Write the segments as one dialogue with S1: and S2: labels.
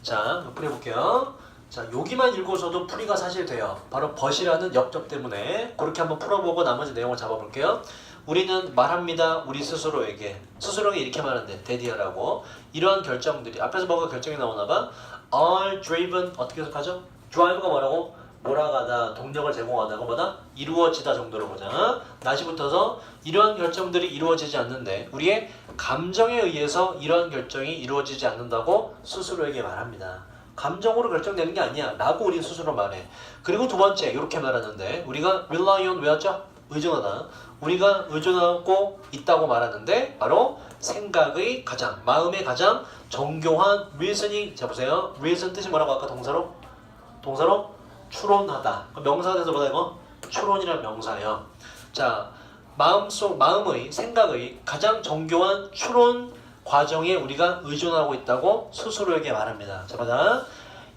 S1: 자, 풀이 볼게요. 자, 여기만 읽어서도 풀이가 사실 돼요. 바로 벗이라는 역적 때문에 그렇게 한번 풀어보고 나머지 내용을 잡아볼게요. 우리는 말합니다. 우리 스스로에게. 스스로에게 이렇게 말하는데 데디어라고. 이러한 결정들이 앞에서 뭐가 결정이 나오나봐. are driven 어떻게 해석하죠? drive가 뭐라고? 몰아가다, 동력을 제공하다가 뭐다? 이루어지다 정도로 보자. 다시 붙어서 이러한 결정들이 이루어지지 않는데 우리의 감정에 의해서 이러한 결정이 이루어지지 않는다고 스스로에게 말합니다. 감정으로 결정되는 게 아니야 라고 우리 스스로 말해. 그리고 두 번째 이렇게 말하는데 우리가 rely on 왜였죠? 의존하다. 우리가 의존하고 있다고 말하는데 바로 생각의 가장, 마음의 가장 정교한 reasoning. 자 보세요. reason 뜻이 뭐라고 아까 동사로? 추론하다. 명사가 돼서 뭐다 이거? 추론이란 명사예요. 자, 마음의, 생각의 가장 정교한 추론 과정에 우리가 의존하고 있다고 스스로에게 말합니다. 자, 보자.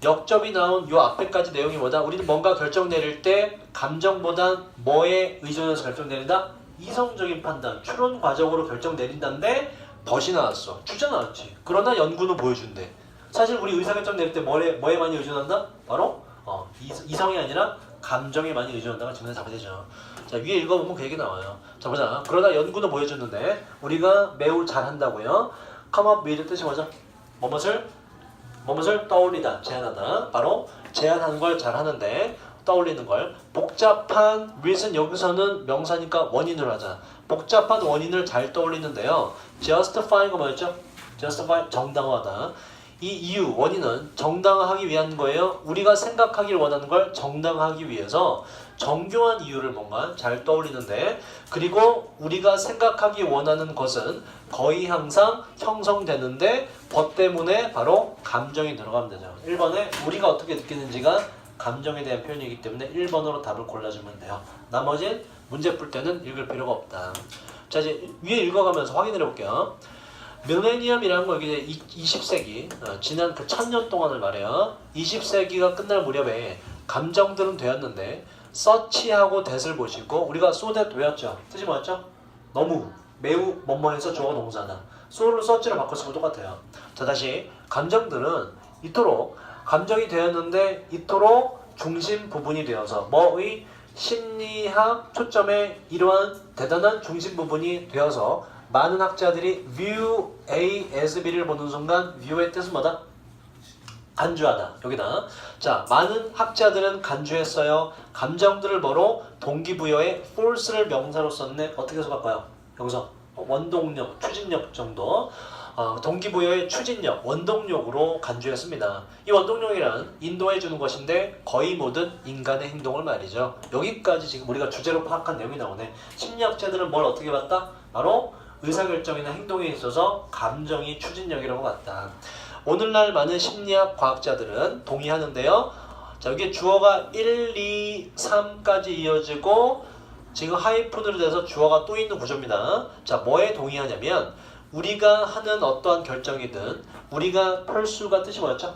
S1: 역접이 나온 요 앞에까지 내용이 뭐다? 우리는 뭔가 결정 내릴 때 감정보다 뭐에 의존해서 결정 내린다? 이성적인 판단, 추론 과정으로 결정 내린다는데 벗이 나왔어. 주자 나왔지. 그러나 연구는 보여준대. 사실 우리 의사결정 내릴 때 뭐에 많이 의존한다? 바로 이성이 아니라 감정에 많이 의존한다가 지문에 답이 되죠. 자, 위에 읽어보면 그 얘기 나와요. 자, 보자. 그러나 연구는 보여줬는데 우리가 매우 잘한다고요. come up with 뜻이 뭐죠? 뭐뭇을 떠올리다, 제안하다. 바로 제안하는 걸 잘하는데 떠올리는 걸. 복잡한 reason 여기서는 명사니까 원인으로 하자. 복잡한 원인을 잘 떠올리는데요. justify가 뭐였죠? justify 정당화하다. 이 이유, 원인은 정당화하기 위한 거예요. 우리가 생각하길 원하는 걸 정당화하기 위해서 정교한 이유를 뭔가 잘 떠올리는데 그리고 우리가 생각하기 원하는 것은 거의 항상 형성되는데 벗 때문에 바로 감정이 들어가면 되죠. 1번에 우리가 어떻게 느끼는지가 감정에 대한 표현이기 때문에 1번으로 답을 골라주면 돼요. 나머지는 문제 풀 때는 읽을 필요가 없다. 자, 이제 위에 읽어가면서 확인해 볼게요. 밀레니엄이라는 거 이게 20세기 지난 그 1000년 동안을 말해요. 20세기가 끝날 무렵에 감정들은 되었는데 서치하고 that을 보시고 우리가 so that 왜였죠? 뜻이 뭐였죠? 너무, 매우, 뭐뭐해서 주어가 동사다. so를 서치로 바꿨으면 똑같아요. 자, 다시 감정들은 이토록 감정이 되었는데 이토록 중심 부분이 되어서 뭐의 심리학 초점에 이러한 대단한 중심 부분이 되어서 많은 학자들이 view A as B를 보는 순간 view의 뜻은 뭐다? 간주하다. 여기다. 자, 많은 학자들은 간주했어요. 감정들을 뭐로? 동기부여에 force를 명사로 썼네. 어떻게 해서 바꿔요? 여기서 원동력, 추진력 정도. 동기부여의 추진력, 원동력으로 간주했습니다. 이 원동력이란 인도해주는 것인데 거의 모든 인간의 행동을 말이죠. 여기까지 지금 우리가 주제로 파악한 내용이 나오네. 심리학자들은 뭘 어떻게 봤다? 바로 의사결정이나 행동에 있어서 감정이 추진력이라고 봤다. 오늘날 많은 심리학 과학자들은 동의하는데요. 자, 여기 주어가 1, 2, 3까지 이어지고 지금 하이픈으로 돼서 주어가 또 있는 구조입니다. 자, 뭐에 동의하냐면 우리가 하는 어떠한 결정이든 우리가 펄수가 뜻이 뭐였죠?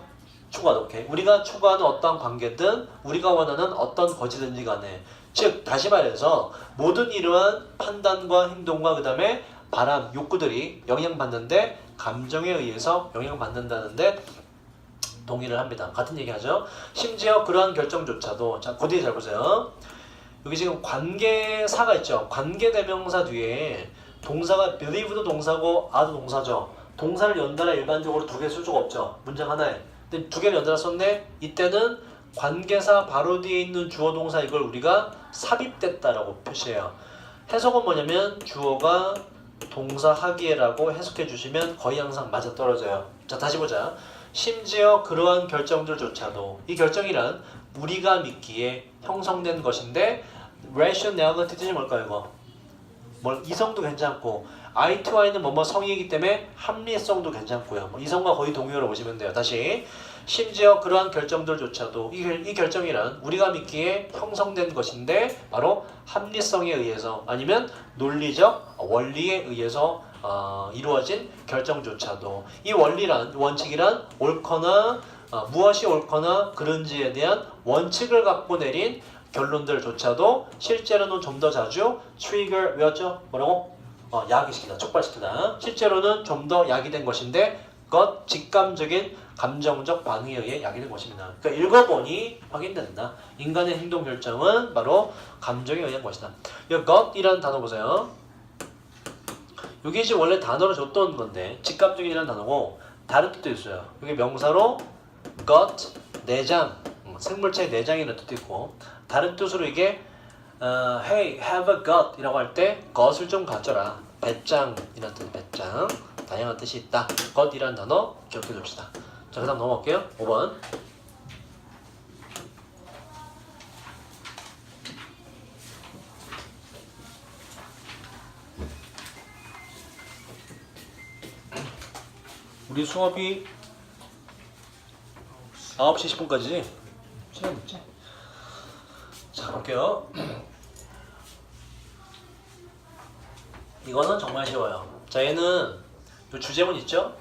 S1: 추구하다. 오케이. 우리가 추구하는 어떠한 관계든 우리가 원하는 어떤 것이든지 간에 즉 다시 말해서 모든 이러한 판단과 행동과 그 다음에 바람, 욕구들이 영향받는데 감정에 의해서 영향받는다는데 동의를 합니다. 같은 얘기 하죠. 심지어 그러한 결정조차도 자, 그 뒤에 잘 보세요. 여기 지금 관계사가 있죠. 관계대명사 뒤에 동사가 believe도 동사고 are도 동사죠. 동사를 연달아 일반적으로 두 개 쓸 수가 없죠. 문장 하나에. 근데 두 개를 연달아 썼네. 이때는 관계사 바로 뒤에 있는 주어 동사 이걸 우리가 삽입됐다라고 표시해요. 해석은 뭐냐면 주어가 동사 하기에라고 해석해 주시면 거의 항상 맞아떨어져요. 자, 다시 보자. 심지어 그러한 결정들조차도 이 결정이란 우리가 믿기에 형성된 것인데 rationality 뜻이 뭘까요 이거? 이성도 괜찮고 I to I는 뭐뭐 성이기 때문에 합리성도 괜찮고요. 이성과 거의 동의어로 보시면 돼요. 다시 심지어 그러한 결정들조차도 이 결정이란 우리가 믿기에 형성된 것인데 바로 합리성에 의해서 아니면 논리적 원리에 의해서 이루어진 결정조차도 이 원칙이란 옳거나 무엇이 옳거나 그른지에 대한 원칙을 갖고 내린 결론들조차도 실제로는 좀 더 자주 trigger 외웠죠? 뭐라고? 야기시키다, 촉발시키다. 실제로는 좀 더 야기된 것인데 것 직감적인 감정적 반응에 의해 야기된 것입니다. 그러니까 읽어보니 확인된다. 인간의 행동 결정은 바로 감정에 의한 것이다. 이 got이라는 단어 보세요. 이게 지금 원래 단어로 줬던 건데 직감적인이라는 단어고 다른 뜻도 있어요. 이게 명사로 got 내장, 생물체의 내장이라는 뜻도 있고 다른 뜻으로 이게 hey, have a gut 이라고 할 때 got을 좀 가져라. 배짱이라는 뜻, 배짱. 다양한 뜻이 있다. got이라는 단어 기억해 둡시다. 자, 그 다음 넘어갈게요. 5번. 우리 수업이 9시 10분까지지? 시간 있지? 자, 볼게요. 이거는 정말 쉬워요. 자, 얘는 요 주제문 있죠?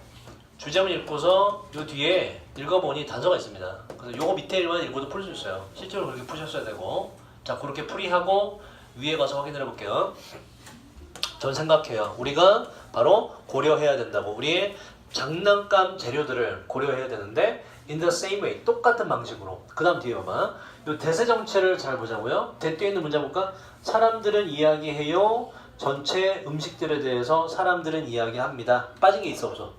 S1: 주제문 읽고서 요 뒤에 읽어보니 단서가 있습니다. 그래서 요거 밑에 일만 읽고도 풀 수 있어요. 실제로 그렇게 푸셨어야 되고. 자, 그렇게 풀이하고 위에 가서 확인을 해볼게요. 전 생각해요. 우리가 바로 고려해야 된다고. 우리의 장난감 재료들을 고려해야 되는데 in the same way, 똑같은 방식으로. 그 다음 뒤에 봐봐. 요 대세 정체를 잘 보자고요. 대 뒤에 있는 문장 볼까? 사람들은 이야기해요. 전체 음식들에 대해서 사람들은 이야기합니다. 빠진 게 있어 없어?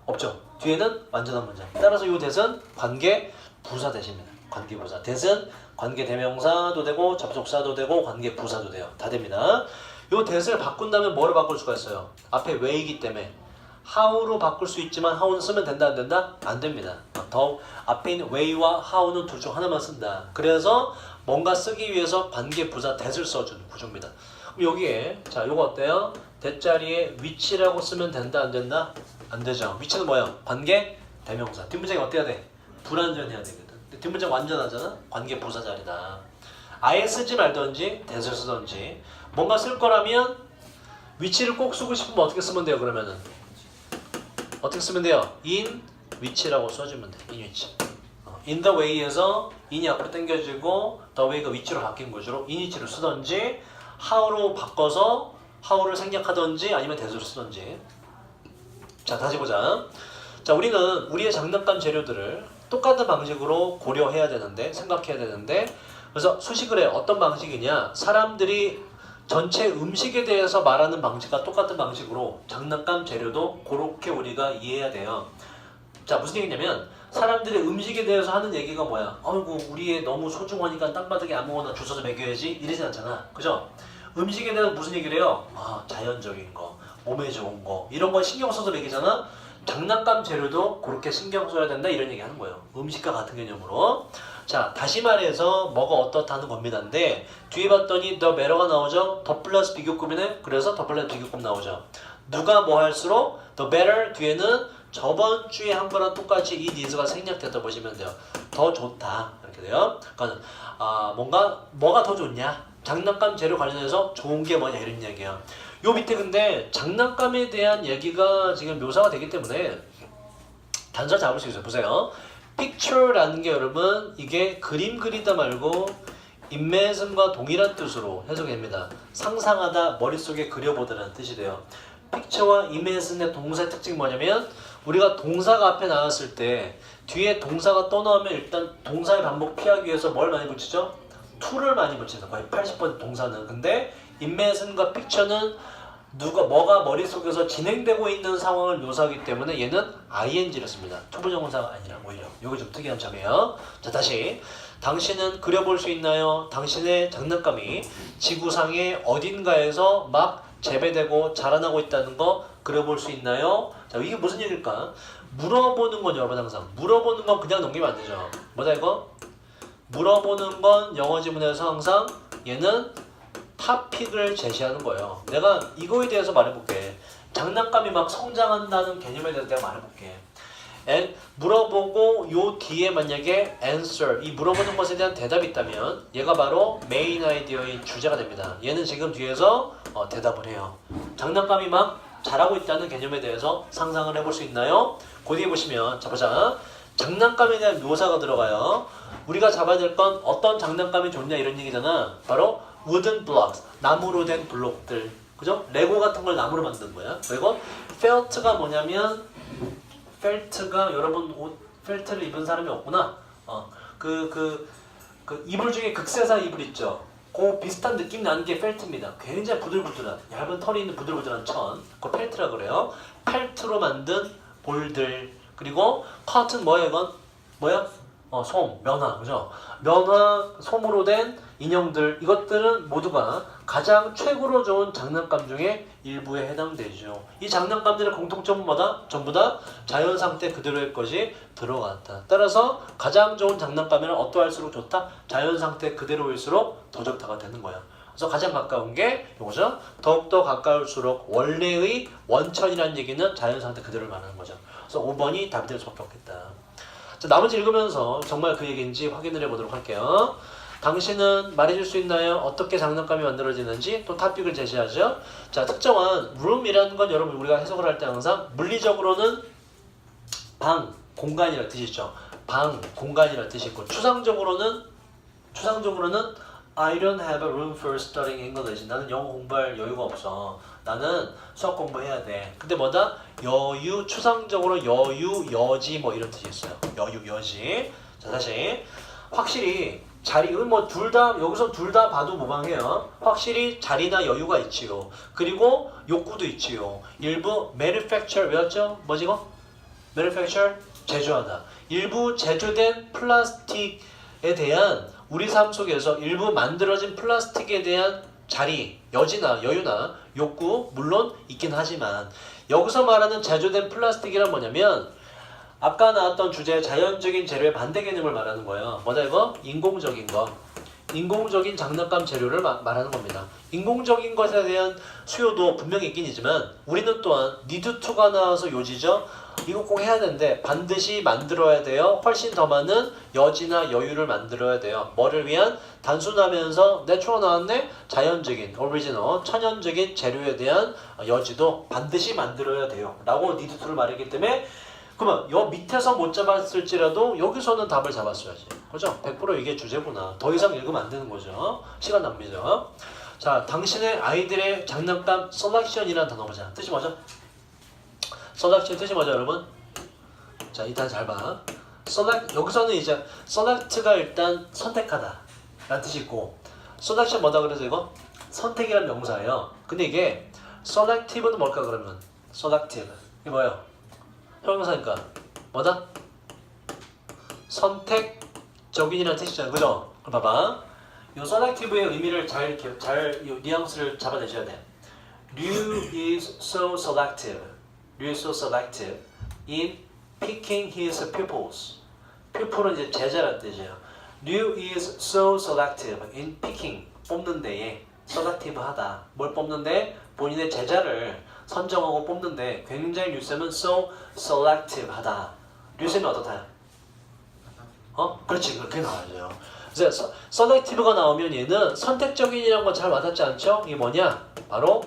S1: 없죠. 뒤에는 완전한 문장. 따라서 이 대은 관계 부사 대시입니다. 관계 부사. 대은 관계 대명사도 되고 접속사도 되고 관계 부사도 돼요. 다 됩니다. 이 대을 바꾼다면 뭐로 바꿀 수가 있어요? 앞에 way이기 때문에 how로 바꿀 수 있지만 how는 쓰면 된다 안 된다? 안 됩니다. 더 앞에 있는 way와 how는 둘 중 하나만 쓴다. 그래서 뭔가 쓰기 위해서 관계 부사 대을 써주는 구조입니다. 그럼 여기에 자 요거 어때요? 대자리에 위치라고 쓰면 된다 안 된다? 안 되죠. 위치는 뭐야? 관계 대명사. 뒷문장이 어때야 돼? 불완전해야 되거든. 근데 뒷문장 완전하잖아? 관계 부사 자리다. 아예 쓰지 말던지 대을 쓰던지 뭔가 쓸 거라면 위치를 꼭 쓰고 싶으면 어떻게 쓰면 돼요? 그러면은 어떻게 쓰면 돼요? in 위치라고 써주면 돼. in 위치. in the way에서 in이 앞으로 당겨지고 the way가 위치로 바뀐 구조로 in 위치로 쓰던지 how로 바꿔서 how를 생략하던지 아니면 대수로 쓰던지. 자, 다시 보자. 자, 우리는 우리의 장난감 재료들을 똑같은 방식으로 고려해야 되는데 생각해야 되는데 그래서 수식을 해. 어떤 방식이냐? 사람들이 전체 음식에 대해서 말하는 방식과 똑같은 방식으로 장난감 재료도 그렇게 우리가 이해해야 돼요. 자, 무슨 얘기냐면 사람들이 음식에 대해서 하는 얘기가 뭐야? 아이고 우리의 너무 소중하니까 땅바닥에 아무거나 주워서 먹여야지 이러진 않잖아. 그죠? 음식에 대해서 무슨 얘기를 해요? 아, 자연적인 거, 몸에 좋은 거 이런 거 신경 써서 먹이잖아. 장난감 재료도 그렇게 신경 써야 된다 이런 얘기 하는 거예요. 음식과 같은 개념으로. 자, 다시 말해서 뭐가 어떻다는 겁니다인데 뒤에 봤더니 the better가 나오죠. 더 플러스 비교급이네. 그래서 더 플러스 비교급 나오죠. 누가 뭐 할수록 the better 뒤에는 저번 주에 한 거랑 똑같이 이 니즈가 생략됐다 보시면 돼요. 더 좋다 이렇게 돼요. 그러니까 뭐가 더 좋냐? 장난감 재료 관련해서 좋은 게 뭐냐 이런 이야기야. 요 밑에 근데 장난감에 대한 얘기가 지금 묘사가 되기 때문에 단서 잡을 수 있어요. 보세요. picture라는 게 여러분 이게 그림 그리다 말고 imagne과 동일한 뜻으로 해석됩니다. 상상하다, 머릿속에 그려보다라는 뜻이 돼요. picture와 imagine의 동사의 특징이 뭐냐면 우리가 동사가 앞에 나왔을 때 뒤에 동사가 또 나오면 일단 동사의 반복 피하기 위해서 뭘 많이 붙이죠? to를 많이 붙이죠. 거의 80% 동사는. 근데 imagne과 picture는 뭐가 머릿속에서 진행되고 있는 상황을 묘사하기 때문에 얘는 ing를 씁니다. 투부정사가 아니라 오히려. 이게 좀 특이한 점이에요. 자, 다시. 당신은 그려볼 수 있나요? 당신의 장난감이 지구상의 어딘가에서 막 재배되고 자라나고 있다는 거 그려볼 수 있나요? 자, 이게 무슨 얘기일까? 물어보는 건 여러분 항상 물어보는 건 그냥 넘기면 안 되죠. 뭐다 이거? 물어보는 건 영어 지문에서 항상 얘는 타픽을 제시하는 거예요. 내가 이거에 대해서 말해볼게. 장난감이 막 성장한다는 개념에 대해서 내가 말해볼게. 물어보고 요 뒤에 만약에 answer, 이 물어보는 것에 대한 대답이 있다면 얘가 바로 메인 아이디어의 주제가 됩니다. 얘는 지금 뒤에서 대답을 해요. 장난감이 막 자라고 있다는 개념에 대해서 상상을 해볼 수 있나요? 그 뒤에 보시면 자 보자. 장난감에 대한 묘사가 들어가요. 우리가 잡아야 될 건 어떤 장난감이 좋냐 이런 얘기잖아. 바로 wooden blocks, 나무로 된 블록들. 그죠? 레고 같은 걸 나무로 만든 거야. 그리고 felt가 뭐냐면 펠트가 여러분 옷 펠트를 입은 사람이 없구나. 그 이불 중에 극세사 이불 있죠. 그 비슷한 느낌 나는 게 펠트입니다. 굉장히 부들부들한 얇은 털이 있는 부들부들한 천. 그 펠트라 그래요. 펠트로 만든 볼들 그리고 커튼 뭐야 이건? 뭐야? 솜, 면화, 그죠? 면화, 솜으로 된 인형들 이것들은 모두가 가장 최고로 좋은 장난감 중에 일부에 해당되죠. 이 장난감들의 공통점은 뭐다? 전부 다 자연 상태 그대로의 것이 들어갔다. 따라서 가장 좋은 장난감에는 어떠할수록 좋다? 자연 상태 그대로일수록 더 좋다가 되는 거야. 그래서 가장 가까운 게 이거죠. 더욱더 가까울수록 원래의 원천이라는 얘기는 자연 상태 그대로를 말하는 거죠. 그래서 5번이 답이 될 수밖에 없겠다. 자, 나머지 읽으면서 정말 그 얘기인지 확인을 해보도록 할게요. 당신은 말해줄 수 있나요? 어떻게 장난감이 만들어지는지 또 토픽을 제시하죠. 자, 특정한 room이라는 건 여러분 우리가 해석을 할 때 항상 물리적으로는 방, 공간이라는 뜻이 있죠. 방, 공간이라는 뜻이 있고 추상적으로는 I don't have a room for studying English. 나는 영어 공부할 여유가 없어. 나는 수학 공부해야 돼. 근데 뭐다? 여유, 추상적으로 여유, 여지 뭐 이런 뜻이 있어요. 여유, 여지. 자, 다시 확실히 자리, 뭐 둘 다 여기서 둘 다 봐도 무방해요. 확실히 자리나 여유가 있지요. 그리고 욕구도 있지요. 일부 manufacture 외웠죠? 뭐지 이거? manufacture 제조하다. 일부 제조된 플라스틱에 대한 우리 삶 속에서 일부 만들어진 플라스틱에 대한 자리, 여지나 여유나 욕구 물론 있긴 하지만 여기서 말하는 제조된 플라스틱이란 뭐냐면 아까 나왔던 주제 자연적인 재료의 반대 개념을 말하는 거예요. 뭐다 이거? 인공적인 거. 인공적인 장난감 재료를 말하는 겁니다. 인공적인 것에 대한 수요도 분명히 있긴 있지만 우리는 또한 need to가 나와서 요지죠. 이거 꼭 해야 되는데 반드시 만들어야 돼요. 훨씬 더 많은 여지나 여유를 만들어야 돼요. 뭐를 위한? 단순하면서 내추럴 나왔네? 자연적인, 오리지널, 천연적인 재료에 대한 여지도 반드시 만들어야 돼요. 라고 need to를 말했기 때문에 그러면 여 밑에서 못 잡았을지라도 여기서는 답을 잡았어야지. 그죠? 100% 이게 주제구나. 더 이상 읽으면 안 되는 거죠. 시간 낭비죠. 자, 당신의 아이들의 장난감 selection이라는 단어 보자. 뜻이 뭐죠? selection 뜻이 뭐죠, 여러분? 자, 일단 잘 봐. select, 여기서는 이제 select가 일단 선택하다 라는 뜻이 있고 selection 뭐다 그래서 이거? 선택이라는 명사예요. 근데 이게 selective는 뭘까 그러면? selective. 이게 뭐예요? 형용사니까 뭐다? 선택적인이라는 뜻이잖아요. 그죠? 그럼 봐봐. 이 selective의 의미를 잘 뉘앙스를 잡아내셔야 돼. Liu is so selective. Liu is so selective in picking his pupils. pupil은 이제 제자라는 뜻이에요. Liu is so selective in picking. 뽑는 데에 selective하다. 뭘 뽑는데? 본인의 제자를 선정하고 뽑는데 굉장히 류쌤은 so selective하다. 류쌤이 어떻다? 그렇지. 그렇게 나와야죠. 그래서 selective가 나오면 얘는 선택적인이라는 건 잘 와닿지 않죠? 이게 뭐냐? 바로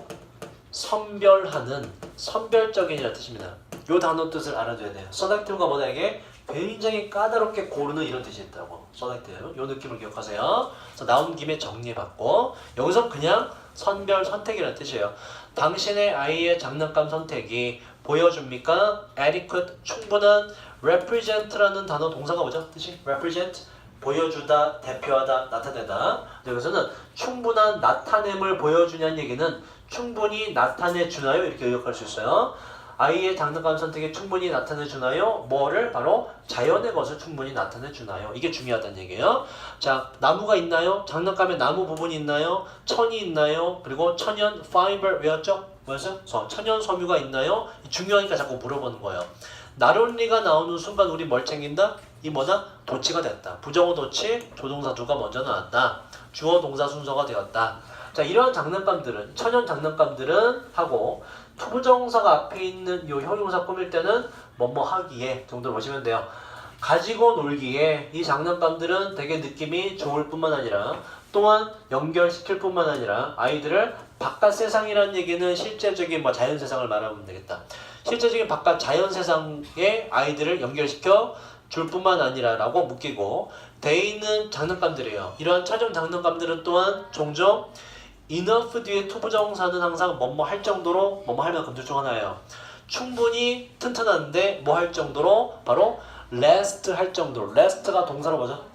S1: 선별하는, 선별적인이라는 뜻입니다. 이 단어 뜻을 알아둬야 돼요. selective가 뭐냐 이게? 굉장히 까다롭게 고르는 이런 뜻이 있다고. selective. 이 느낌을 기억하세요. 그래서 나온 김에 정리해봤고 여기서 그냥 선별, 선택이라는 뜻이에요. 당신의 아이의 장난감 선택이 보여줍니까? adequate, 충분한, represent라는 단어 동사가 뭐죠? 뜻이? represent, 보여주다, 대표하다, 나타내다. 여기서는 충분한 나타냄을 보여주냐는 얘기는 충분히 나타내주나요? 이렇게 요약할 수 있어요. 아이의 장난감 선택이 충분히 나타내주나요? 뭐를? 바로 자연의 것을 충분히 나타내주나요? 이게 중요하다는 얘기예요. 자, 나무가 있나요? 장난감에 나무 부분이 있나요? 천이 있나요? 그리고 천연 파이버 외웠죠? 뭐였어요? 천연 섬유가 있나요? 중요하니까 자꾸 물어보는 거예요. 나론리가 나오는 순간 우리 뭘 챙긴다? 이 뭐다? 도치가 됐다. 부정어 도치, 조동사 두가 먼저 나왔다. 주어 동사 순서가 되었다. 자, 이런 장난감들은, 천연 장난감들은 하고 투부정사가 앞에 있는 이 형용사 꾸밀 때는 뭐뭐 하기에 정도로 보시면 돼요. 가지고 놀기에 이 장난감들은 되게 느낌이 좋을 뿐만 아니라 또한 연결시킬 뿐만 아니라 아이들을 바깥 세상이라는 얘기는 실제적인 뭐 자연 세상을 말하면 되겠다. 실제적인 바깥 자연 세상에 아이들을 연결시켜 줄 뿐만 아니라 라고 묶이고 돼 있는 장난감들이에요. 이러한 천연 장난감들은 또한 종종 enough 뒤에 투부정사는 항상 뭐뭐 할 정도로 뭐뭐 할 만큼 둘 중 하나예요. 충분히 튼튼한데 뭐 할 정도로? 바로 last 할 정도로. last가 동사로 뭐죠?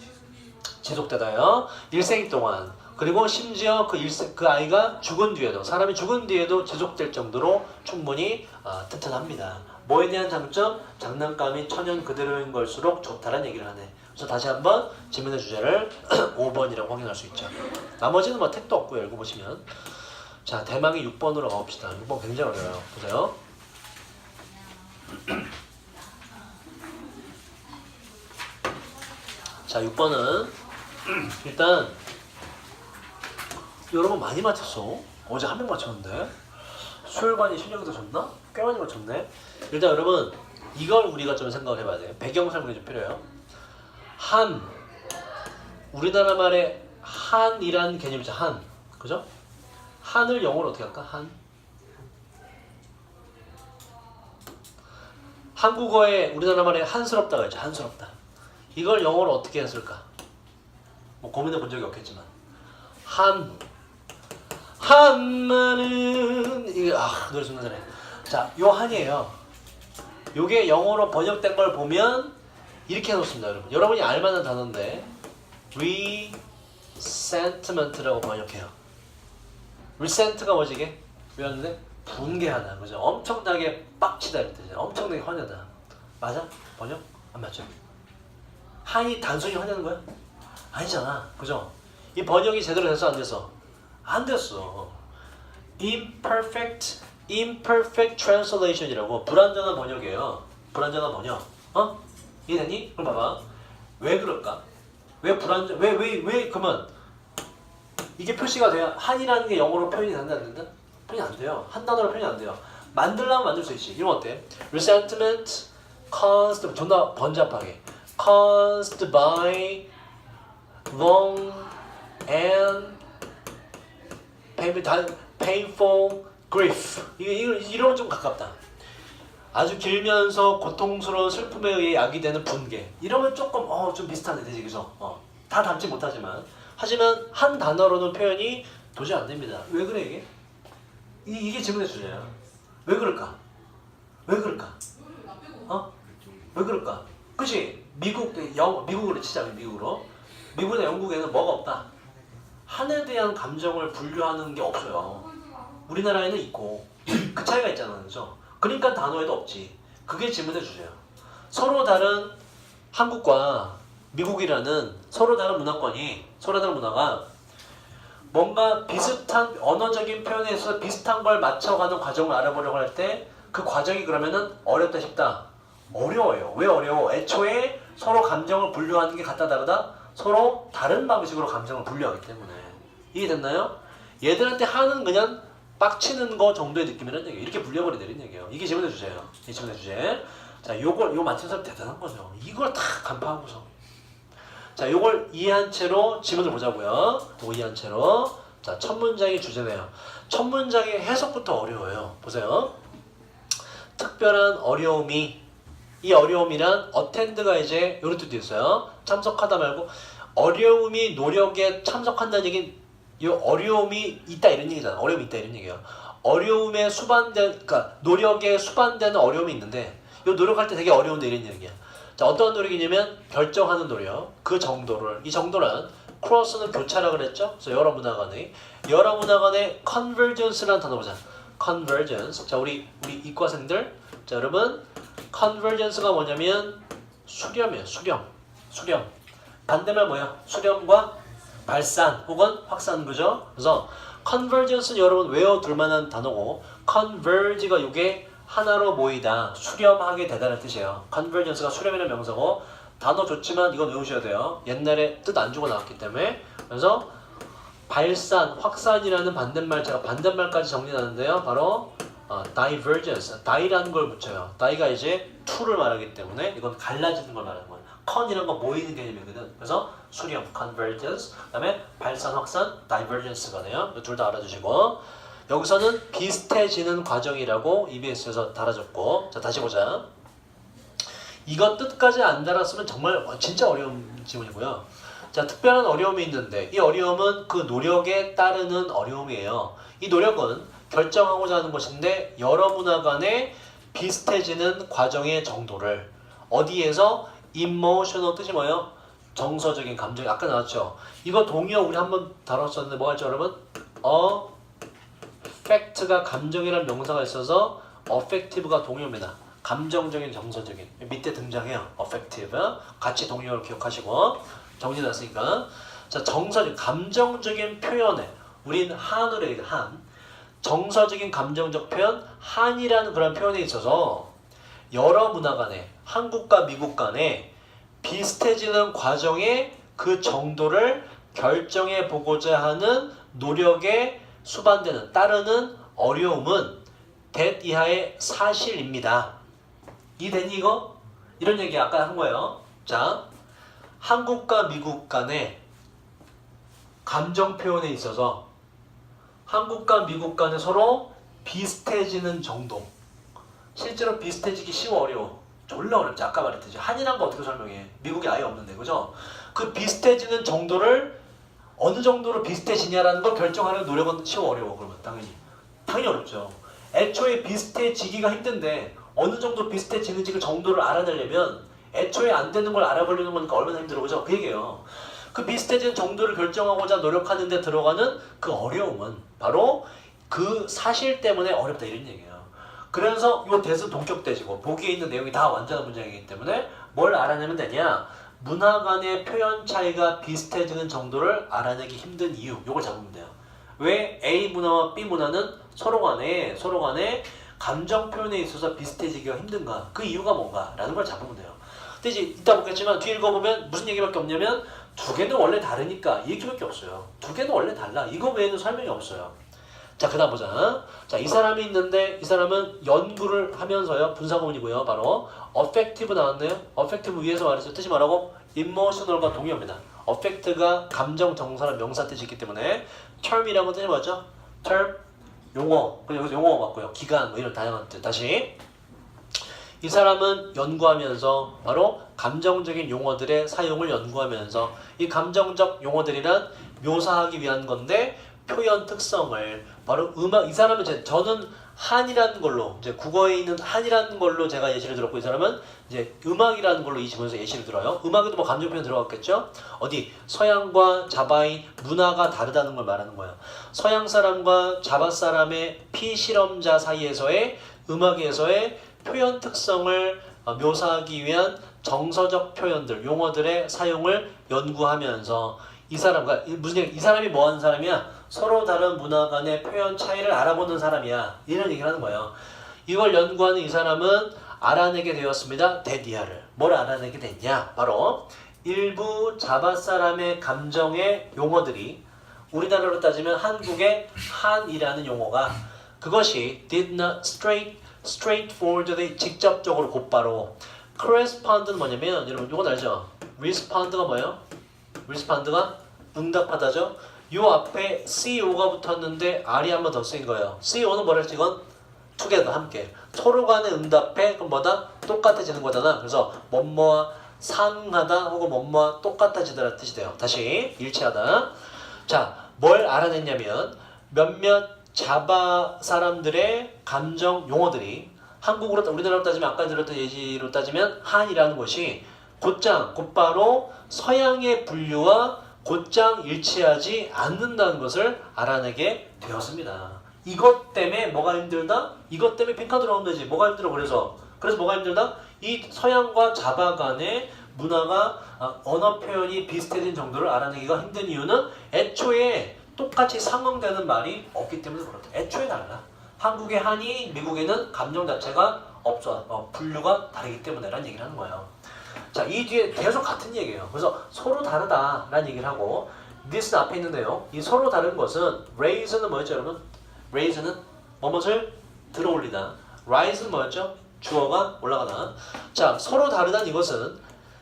S1: 지속되다요. 일생 동안. 그리고 심지어 그 아이가 죽은 뒤에도, 사람이 죽은 뒤에도 지속될 정도로 충분히 튼튼합니다. 뭐에 대한 장점? 장난감이 천연 그대로인 걸수록 좋다는 얘기를 하네. 그래서 다시 한번 지문의 주제를 5번이라고 확인할 수 있죠. 나머지는 뭐 택도 없고요. 읽어보시면. 자, 대망의 6번으로 가봅시다. 6번 굉장히 어려워요. 보세요. 자, 6번은 일단 여러분 많이 맞췄어. 어제 한 명 맞췄는데 수요일반이 실력이 더 좋나? 꽤 많이 맞췄네. 일단 여러분 이걸 우리가 좀 생각을 해봐야 돼요. 배경 설명이 좀 필요해요. 한, 우리나라 말에 한이란 개념이죠. 한, 그죠? 한을 영어로 어떻게 할까? 한. 한국어에 우리나라 말에 한스럽다가 있죠. 한스럽다. 이걸 영어로 어떻게 했을까? 뭐 고민해 본 적이 없겠지만 한마는 이게 노래 정말 잘해. 자, 요 한이에요. 요게 영어로 번역된 걸 보면 이렇게 해놓습니다, 여러분. 여러분이 알만한 단어인데 resentment라고 번역해요. resent가 뭐지 이게? 외웠는데 분개하다, 그죠? 엄청나게 빡치다 이럴 때죠. 엄청나게 화내다. 맞아? 번역? 안 맞죠? 한이 단순히 화내는 거야? 아니잖아, 그죠? 이 번역이 제대로 돼서 안 됐어? 안 됐어. imperfect translation이라고 불완전한 번역이에요. 불완전한 번역. 이해되니? 그럼 봐봐. 왜 그럴까? 왜 그러면 이게 표시가 돼야 한이라는 게 영어로 표현이 된다 안 된다? 표현이 안 돼요. 한 단어로 표현이 안 돼요. 만들려면 만들 수 있지. 이러면 어때? resentment caused, 존나 번잡하게 caused by long and painful grief. 이런 좀 가깝다. 아주 길면서 고통스러운 슬픔에 의해 야기되는 분개. 이러면 조금 좀 비슷한데 되지, 그죠? 다 담지 못하지만 하지만 한 단어로는 표현이 도저히 안 됩니다. 왜 그래 이게? 이게 질문의 주제야. 왜 그럴까? 왜 그럴까? 왜 그럴까? 그치? 미국으로 치자. 미국이나 영국에는 뭐가 없다. 한에 대한 감정을 분류하는 게 없어요. 우리나라에는 있고 그 차이가 있잖아요, 그죠? 그러니까 단어에도 없지. 그게 질문의 주제예요. 서로 다른 한국과 미국이라는 서로 다른 문화가 뭔가 비슷한 언어적인 표현에 있어서 비슷한 걸 맞춰가는 과정을 알아보려고 할 때 그 과정이 그러면은 어렵다 싶다. 어려워요. 왜 어려워? 애초에 서로 감정을 분류하는 게 같다 다르다? 서로 다른 방식으로 감정을 분류하기 때문에. 이해됐나요? 얘들한테 하는 그냥 빡치는 거 정도의 느낌이라는 얘기예요. 이렇게 분류해버리는 얘기예요. 이게 질문의 주제예요. 이 질문의 주제. 자, 요거 맞힌 사람 대단한 거죠. 이걸 다 간파하고서. 자, 요걸 이해한 채로 지문을 보자고요. 이해한 채로. 자, 첫 문장이 주제네요. 첫 문장의 해석부터 어려워요. 보세요. 특별한 어려움이, 이 어려움이란 attend가 이제 요런 뜻도 있어요. 참석하다 말고 어려움이 노력에 참석한다는 얘기는 이 어려움이 있다 이런 얘기잖아. 어려움이 있다 이런 얘기예요. 어려움에 그러니까 노력에 수반되는 어려움이 있는데 이 노력할 때 되게 어려운데 이런 얘기야. 자, 어떤 노력이냐면 결정하는 노력. 이 정도란 크로스는 교차라 그랬죠? 그래서 여러 문화 간의 convergence라는 단어 보자. convergence. 자, 우리 이과생들. 자, 여러분 convergence가 뭐냐면 수렴이에요. 수렴. 반대말 뭐야? 수렴과 발산 혹은 확산, 그죠? 그래서 convergence는 여러분 외워둘 만한 단어고 converge가 이게 하나로 모이다, 수렴하게 되다는 뜻이에요. convergence가 수렴이라는 명사고 단어 좋지만 이건 외우셔야 돼요. 옛날에 뜻 안 주고 나왔기 때문에. 그래서 발산, 확산이라는 반대말, 제가 반대말까지 정리하는데요. 바로 divergence, die라는 걸 붙여요. die가 이제 to를 말하기 때문에 이건 갈라지는 걸 말하는 거예요. con이란 거 모이는 개념이거든. 그래서 수렴, convergence, 그 다음에 발산, 확산, divergence가 돼요. 둘 다 알아주시고 여기서는 비슷해지는 과정이라고 EBS에서 달아줬고. 자, 다시 보자. 이거 뜻까지 안 달았으면 정말 진짜 어려운 지문이고요. 자, 특별한 어려움이 있는데 이 어려움은 그 노력에 따르는 어려움이에요. 이 노력은 결정하고자 하는 것인데 여러 문화 간에 비슷해지는 과정의 정도를 어디에서 emotional 뜻이 뭐예요? 정서적인 감정. 아까 나왔죠. 이거 동의어 우리 한번 다뤘었는데 뭐 할지 여러분? affect가 감정이라는 명사가 있어서 affective가 동의어입니다. 감정적인, 정서적인. 밑에 등장해요. affective. 같이 동의어를 기억하시고 정리났으니까. 자, 정서적, 감정적인 표현에 우린 한으로 얘기해. 한. 정서적인 감정적 표현, 한이라는 그런 표현에 있어서 여러 문화 간에, 한국과 미국 간에 비슷해지는 과정의 그 정도를 결정해 보고자 하는 노력에 수반되는, 따르는 어려움은 that 이하의 사실입니다. 이해되니 이거? 이런 얘기 아까 한 거예요. 자, 한국과 미국 간의 감정 표현에 있어서 한국과 미국 간에 서로 비슷해지는 정도. 실제로 비슷해지기 쉬워 어려워? 졸라 어렵지. 아까 말했듯이 한이란 거 어떻게 설명해? 미국이 아예 없는데, 그죠? 그 비슷해지는 정도를 어느 정도로 비슷해지냐라는 걸 결정하는 노력은 쉬워 어려워? 그러면 당연히 어렵죠. 애초에 비슷해지기가 힘든데 어느 정도 비슷해지는지 그 정도를 알아내려면 애초에 안 되는 걸 알아보려는 거니까 얼마나 힘들어, 그죠? 그 얘기예요. 그 비슷해지는 정도를 결정하고자 노력하는 데 들어가는 그 어려움은 바로 그 사실 때문에 어렵다, 이런 얘기예요. 그래서 이 대수 동격대지고 보기에 있는 내용이 다 완전한 문장이기 때문에 뭘 알아내면 되냐? 문화 간의 표현 차이가 비슷해지는 정도를 알아내기 힘든 이유, 요걸 잡으면 돼요. 왜 A 문화와 B 문화는 서로 간에 감정 표현에 있어서 비슷해지기가 힘든가? 그 이유가 뭔가? 라는 걸 잡으면 돼요. 근데 이제 이따 보겠지만 뒤에 읽어보면 무슨 얘기밖에 없냐면 두 개는 원래 다르니까 이 얘기밖에 없어요. 두 개는 원래 달라. 이거 외에는 설명이 없어요. 자, 그 다음 보자. 자, 이 사람이 있는데 이 사람은 연구를 하면서요. 분사구문이고요. 바로 affective 나왔네요. affective 위에서 말했죠. 뜻이 뭐라고? emotional과 동의어입니다. affect가 감정, 정사란 명사 뜻이 있기 때문에 term이라고 뜻이 뭐죠? term, 용어. 그리고 여기서 용어가 맞고요. 기간, 뭐 이런 다양한 뜻. 다시. 이 사람은 연구하면서 바로 감정적인 용어들의 사용을 연구하면서 이 감정적 용어들이란 묘사하기 위한 건데 표현 특성을 바로 음악, 이 사람은 저는 한이라는 걸로 이제 국어에 있는 한이라는 걸로 제가 예시를 들었고 이 사람은 이제 음악이라는 걸로 이 지문에서 예시를 들어요. 음악에도 뭐 감정 표현 들어갔겠죠? 어디 서양과 자바의 문화가 다르다는 걸 말하는 거예요. 서양 사람과 자바 사람의 피실험자 사이에서의 음악에서의 표현 특성을 묘사하기 위한 정서적 표현들, 용어들의 사용을 연구하면서 이 사람과 무슨 얘기? 이 사람이 뭐 하는 사람이야? 서로 다른 문화 간의 표현 차이를 알아보는 사람이야. 이런 얘기를 하는 거예요. 이걸 연구하는 이 사람은 알아내게 되었습니다. 데디아를. 뭘 알아내게 됐냐? 바로 일부 자바 사람의 감정의 용어들이 우리나라로 따지면 한국의 한이라는 용어가 그것이 did not straightforwardly 직접적으로 곧바로 correspond는 뭐냐면 여러분 이건 알죠? respond가 뭐예요? respond가 응답하다죠? 요 앞에 CO가 붙었는데 R이 한 번 더 쓰인 거예요. CO는 뭐라 했지 이건? together 함께 서로 간의 응답해 그럼 뭐다? 똑같아지는 거잖아. 그래서 뭐뭐와 상하다 혹은 뭐뭐와 똑같아지다라는 뜻이 돼요. 다시 일치하다. 자, 뭘 알아냈냐면 몇몇 자바 사람들의 감정 용어들이 한국으로 우리나라로 따지면 아까 들었던 예시로 따지면 한이라는 것이 곧바로 서양의 분류와 곧장 일치하지 않는다는 것을 알아내게 되었습니다. 이것 때문에 뭐가 힘들다? 이것 때문에 빈칸 들어오면 되지. 뭐가 힘들어? 그래서 뭐가 힘들다? 이 서양과 자바 간의 문화가 언어 표현이 비슷해진 정도를 알아내기가 힘든 이유는 애초에 똑같이 상응되는 말이 없기 때문에 그렇다. 애초에 달라. 한국의 한이 미국에는 감정 자체가 없어. 분류가 다르기 때문에 라는 얘기를 하는 거예요. 자, 이 뒤에 계속 같은 얘기예요. 그래서 서로 다르다라는 얘기를 하고 this는 앞에 있는데요. 이 서로 다른 것은 raise는 뭐였죠 여러분? raise는 뭐뭇을 들어올리다. rise는 뭐였죠? 주어가 올라가다. 자, 서로 다르다는 이것은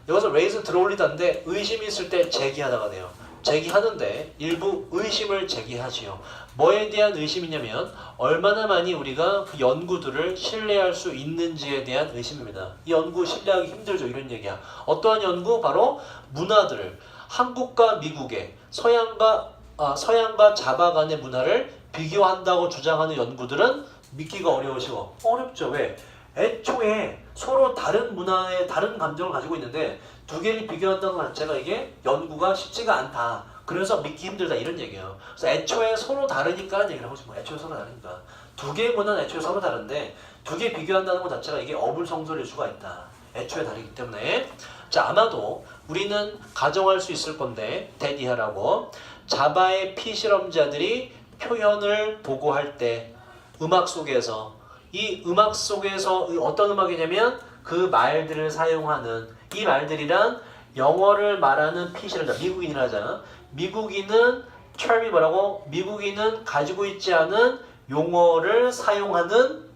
S1: raise는 들어올리다인데 의심이 있을 때 제기하다가 돼요. 제기하는데 일부 의심을 제기하지요. 뭐에 대한 의심이냐면 얼마나 많이 우리가 그 연구들을 신뢰할 수 있는지에 대한 의심입니다. 이 연구 신뢰하기 힘들죠. 이런 얘기야. 어떠한 연구? 바로 문화들을 한국과 미국의 서양과 자바 간의 문화를 비교한다고 주장하는 연구들은 믿기가 어려우시고 어렵죠. 왜? 애초에 서로 다른 문화의 다른 감정을 가지고 있는데 두 개를 비교한다는 것 자체가 이게 연구가 쉽지가 않다. 그래서 믿기 힘들다 이런 얘기예요. 그래서 애초에 서로 다르니까 얘기를 하고 싶은 거예요. 애초에 서로 다르니까. 두 개의 문화는 애초에 서로 다른데 두 개 비교한다는 것 자체가 이게 어불성설일 수가 있다. 애초에 다르기 때문에. 자, 아마도 우리는 가정할 수 있을 건데 대니하라고 자바의 피실험자들이 표현을 보고할 때 음악 속에서 이 음악 속에서 어떤 음악이냐면 그 말들을 사용하는 이 말들이란 영어를 말하는 피실험자 미국인이라잖아. 미국인은 term이 뭐라고? 미국인은 가지고 있지 않은 용어를 사용하는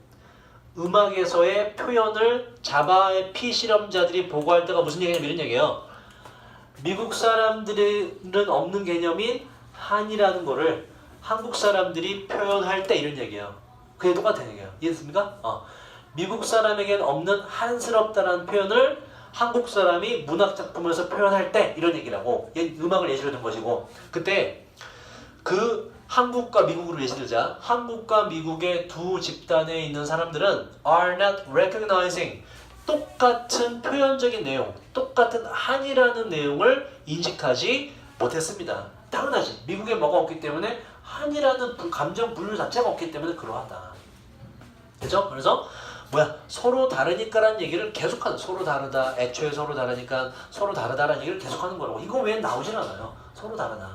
S1: 음악에서의 표현을 자바의 피실험자들이 보고할 때가 무슨 얘기냐면 이런 얘기예요. 미국 사람들은 없는 개념인 한이라는 거를 한국 사람들이 표현할 때 이런 얘기예요. 그게 똑같은 얘기예요. 이해됐습니까? 미국 사람에겐 없는 한스럽다라는 표현을 한국 사람이 문학 작품에서 표현할 때 이런 얘기라고 음악을 예시로 든 것이고 그때 그 한국과 미국으로 예시 들자. 한국과 미국의 두 집단에 있는 사람들은 are not recognizing 똑같은 표현적인 내용, 똑같은 한이라는 내용을 인식하지 못했습니다. 당연하지. 미국에 뭐가 없기 때문에 한이라는 감정 분류 자체가 없기 때문에 그러하다. 그죠? 그래서 서로 다르니까라는 얘기를 계속하는 서로 다르다, 애초에 서로 다르니까 서로 다르다라는 얘기를 계속하는 거라고. 이거 왜 나오질 않아요? 서로 다르다.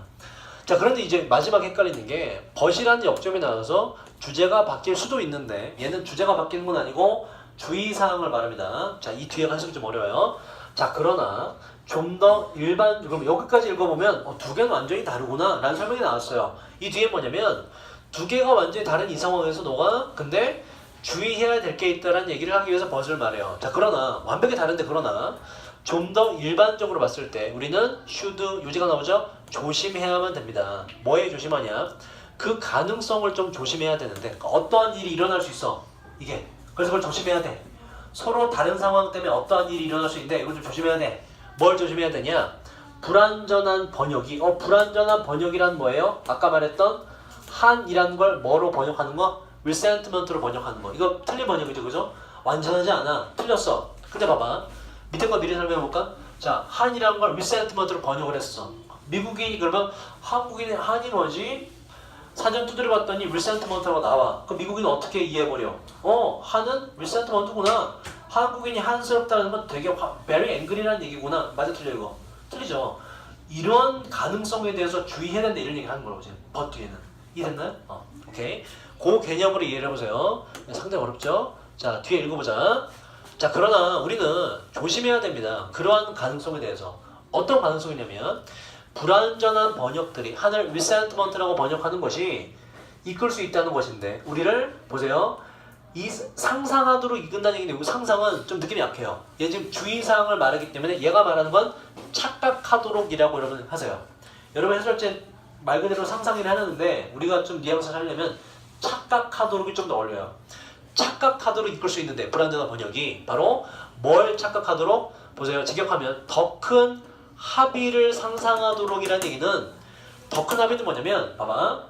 S1: 자, 그런데 이제 마지막 헷갈리는 게 벗이라는 역점이 나와서 주제가 바뀔 수도 있는데 얘는 주제가 바뀌는 건 아니고 주의사항을 말합니다. 자, 이 뒤에가 해석이 좀 어려워요. 자, 그러나 좀 더 그럼 여기까지 읽어보면 두 개는 완전히 다르구나 라는 설명이 나왔어요. 이 뒤에 뭐냐면 두 개가 완전히 다른 이 상황에서 너가 근데 주의해야 될 게 있다라는 얘기를 하기 위해서 벗을 말해요. 자, 그러나 완벽히 다른데 그러나 좀 더 일반적으로 봤을 때 우리는 should 요지가 나오죠? 조심해야만 됩니다. 뭐에 조심하냐? 그 가능성을 좀 조심해야 되는데 어떠한 일이 일어날 수 있어. 이게. 그래서 그걸 조심해야 돼. 서로 다른 상황 때문에 어떠한 일이 일어날 수 있는데 이걸 좀 조심해야 돼. 뭘 조심해야 되냐? 불완전한 번역이. 불완전한 번역이란 뭐예요? 아까 말했던 한이라는 걸 뭐로 번역하는 거? resentment로 번역하는 거. 이거 틀린 번역이죠. 그죠? 완전하지 않아. 틀렸어. 근데 봐봐. 밑에 거 미리 설명해볼까? 자, 한이라는 걸 resentment로 번역을 했어. 미국인이 그러면 한국인의 한이 뭐지? 사전 두드려봤더니 resentment라고 나와. 그럼 미국인은 어떻게 이해해버려? 한은 resentment구나. 한국인이 한스럽다는 건 되게 very angry라는 얘기구나. 맞아, 틀려 이거? 틀리죠. 이런 가능성에 대해서 주의해야 된다 이런 얘기를 하는 거라고 지금 벗 뒤에는. 이해됐나요? 오케이. 그 개념으로 이해를 해보세요. 상당히 어렵죠? 자, 뒤에 읽어보자. 자, 그러나 우리는 조심해야 됩니다. 그러한 가능성에 대해서. 어떤 가능성이냐면 불완전한 번역들이 하늘 resentment라고 번역하는 것이 이끌 수 있다는 것인데 우리를 보세요. 이 상상하도록 이끈다는 얘기인데 상상은 좀 느낌이 약해요. 얘 지금 주의사항을 말하기 때문에 얘가 말하는 건 착각하도록이라고 여러분 하세요. 여러분 해설제 말 그대로 상상을 하는데 우리가 좀 뉘앙스를 하려면 착각하도록이 좀 더 어울려요. 착각하도록 이끌 수 있는데 불완전한 번역이 바로 뭘 착각하도록? 보세요. 직역하면 더 큰 합의를 상상하도록이라는 얘기는 더 큰 합의는 뭐냐면 봐봐.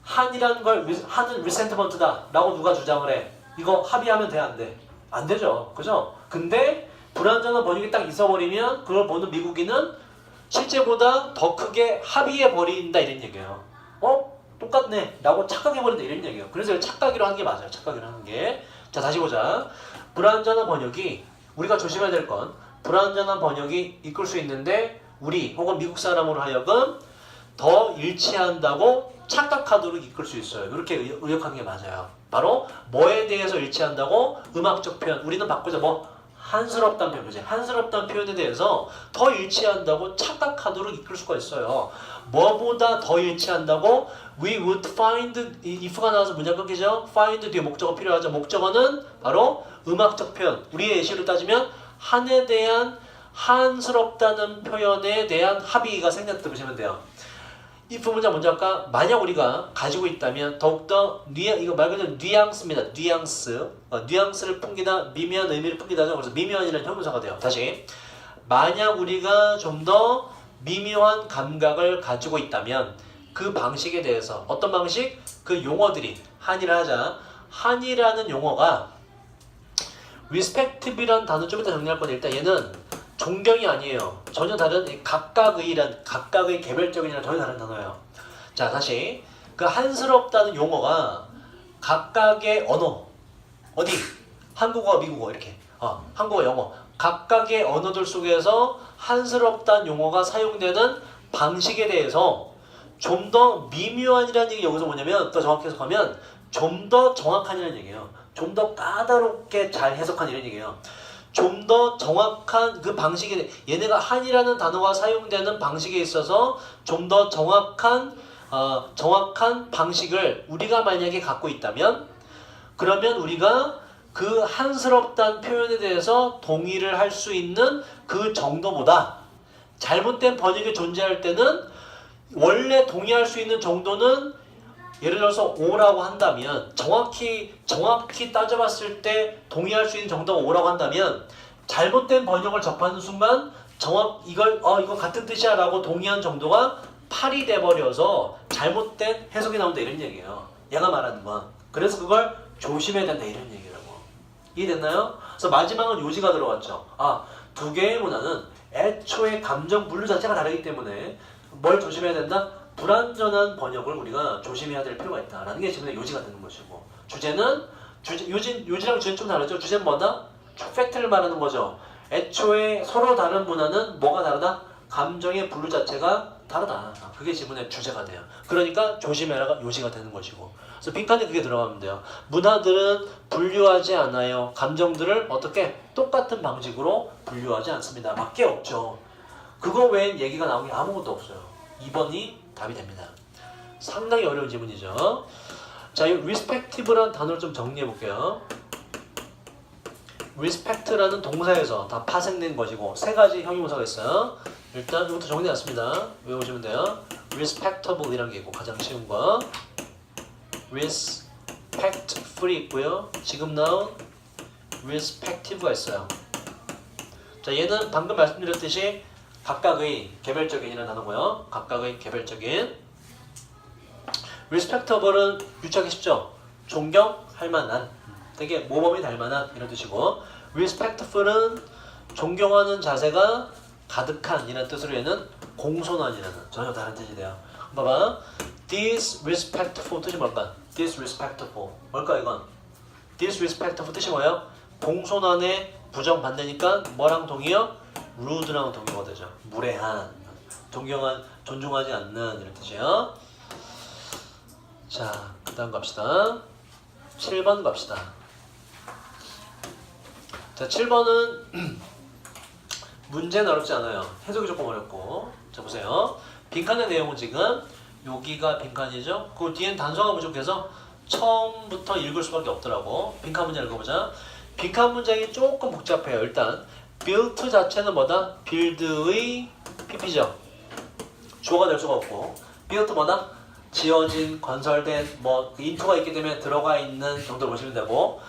S1: 한이라는 걸 한은 resentment다 라고 누가 주장을 해. 이거 합의하면 돼? 안 돼? 안 되죠. 그죠? 근데 불완전한 번역이 딱 있어버리면 그걸 보는 미국인은 실제보다 더 크게 합의해버린다 이런 얘기예요. 똑같네 라고 착각해버린다 이런 얘기예요. 그래서 착각이로 하는 게 맞아요. 착각이로 하는 게. 자, 다시 보자. 불완전한 번역이 우리가 조심해야 될 건 불완전한 번역이 이끌 수 있는데 우리 혹은 미국 사람으로 하여금 더 일치한다고 착각하도록 이끌 수 있어요. 이렇게 의역하는 게 맞아요. 바로 뭐에 대해서 일치한다고? 음악적 표현. 우리는 바꾸자. 한스럽다는 표현이지. 한스럽다는 표현에 대해서 더 일치한다고 착각하도록 이끌 수가 있어요. 뭐보다 더 일치한다고? We would find, if가 나와서 문장 끊기죠? find 뒤에 목적어 필요하죠. 목적어는 바로 음악적 표현. 우리의 예시로 따지면 한에 대한 한스럽다는 표현에 대한 합의가 생겼다 보시면 돼요. if 문장 먼저 할까? 만약 우리가 가지고 있다면 더욱더 이거 말 그대로 뉘앙스입니다. 뉘앙스. 뉘앙스를 풍기다, 미묘한 의미를 풍기다죠. 그래서 미묘한이라는 형용사가 돼요. 다시. 만약 우리가 좀 더 미묘한 감각을 가지고 있다면 그 방식에 대해서 어떤 방식? 그 용어들이 한이라 하자. 한이라는 용어가 respective이란 단어 좀 이따 정리할 건데 일단 얘는 존경이 아니에요. 전혀 다른 각각의 개별적인이랑 전혀 다른 단어예요. 자 다시 그 한스럽다는 용어가 각각의 언어 어디 한국어 미국어 이렇게 한국어 영어 각각의 언어들 속에서 한스럽다는 용어가 사용되는 방식에 대해서 좀 더 미묘한이라는 얘기 여기서 뭐냐면 더 정확히 해석하면 좀 더 정확한이라는 얘기예요. 좀 더 까다롭게 잘 해석한 이런 얘기예요. 좀 더 정확한 그 방식에 얘네가 한이라는 단어가 사용되는 방식에 있어서 좀 더 정확한 방식을 우리가 만약에 갖고 있다면 그러면 우리가 그 한스럽다는 표현에 대해서 동의를 할 수 있는 그 정도보다 잘못된 번역이 존재할 때는 원래 동의할 수 있는 정도는 예를 들어서 5라고 한다면 정확히 따져봤을 때 동의할 수 있는 정도가 5라고 한다면 잘못된 번역을 접하는 순간 이거 같은 뜻이야 라고 동의한 정도가 8이 돼버려서 잘못된 해석이 나온다 이런 얘기예요. 얘가 말하는 건. 그래서 그걸 조심해야 된다 이런 얘기라고. 이해됐나요? 그래서 마지막은 요지가 들어갔죠. 두 개의 문화는 애초에 감정 분류 자체가 다르기 때문에 뭘 조심해야 된다? 불완전한 번역을 우리가 조심해야 될 필요가 있다라는 게 지금의 요지가 되는 것이고 요지랑 주제는 좀 다르죠. 주제는 뭐다? 팩트를 말하는 거죠. 애초에 서로 다른 문화는 뭐가 다르다? 감정의 분류 자체가 다르다. 그게 지문의 주제가 돼요. 그러니까 조심해라가 요지가 되는 것이고 그래서 빈칸에 그게 들어가면 돼요. 문화들은 분류하지 않아요. 감정들을 어떻게? 똑같은 방식으로 분류하지 않습니다. 밖에 없죠. 그거 외엔 얘기가 나온 게 아무것도 없어요. 2번이 답이 됩니다. 상당히 어려운 지문이죠. 자, 이 respective라는 단어를 좀 정리해 볼게요. respect라는 동사에서 다 파생된 것이고 세 가지 형용사가 있어요. 일단 이것도 정리해놨습니다. 외우시면 돼요. respectable이라는 게 있고 가장 쉬운 거 respectfully 있고요. 지금 나온 respective가 있어요. 자, 얘는 방금 말씀드렸듯이 각각의 개별적인이라는 단어고요. 각각의 개별적인 respectable은 유추하기 쉽죠. 존경할 만한 되게 모범이 될 만한 이런 뜻이고 respectful은 존경하는 자세가 가득한 이라는 뜻으로 얘는 공손한이라는 전혀 다른 뜻이 돼요. 봐봐. disrespectful 뜻이 뭘까? disrespectful 뭘까 이건? disrespectful 뜻이 뭐예요? 공손한의 부정 반대니까 뭐랑 동의요? rude랑 동의가 되죠. 무례한, 존중하지 않는 이런 뜻이에요. 자, 그 다음 갑시다. 7번 갑시다. 자, 7번은 문제는 어렵지 않아요. 해석이 조금 어렵고. 자, 보세요. 빈칸의 내용은 지금 여기가 빈칸이죠. 그 뒤엔 단서가 부족해서 처음부터 읽을 수밖에 없더라고. 빈칸 문제 읽어보자. 빈칸 문장이 조금 복잡해요. 일단 built 자체는 뭐다? build의 PP죠. 주어가 될 수가 없고 built 뭐다? 지어진, 건설된, into가 있기 때문에 들어가 있는 정도로 보시면 되고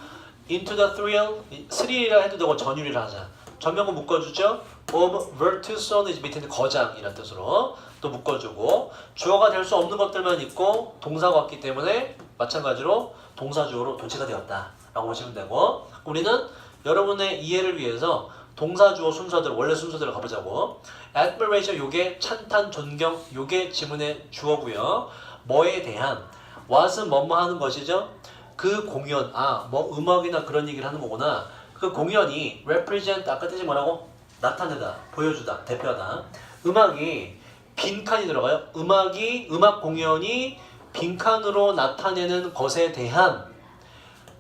S1: into the thrill이라 해도 되고 전율이라 하자. 전명구 묶어주죠. of virtueson 이제 밑에 있는 거장이라는 뜻으로 또 묶어주고 주어가 될 수 없는 것들만 있고 동사가 왔기 때문에 마찬가지로 동사주어로 도치가 되었다 라고 보시면 되고 우리는 여러분의 이해를 위해서 동사주어 순서들 원래 순서대로 가보자고. admiration 요게 찬탄 존경 요게 지문의 주어고요. 뭐에 대한 what은 뭐뭐 하는 것이죠. 그 공연 음악이나 그런 얘기를 하는 거구나. 그 공연이 represent 아까 뜻이 뭐라고? 나타내다, 보여주다, 대표하다. 음악이 빈칸이 들어가요. 음악 공연이 빈칸으로 나타내는 것에 대한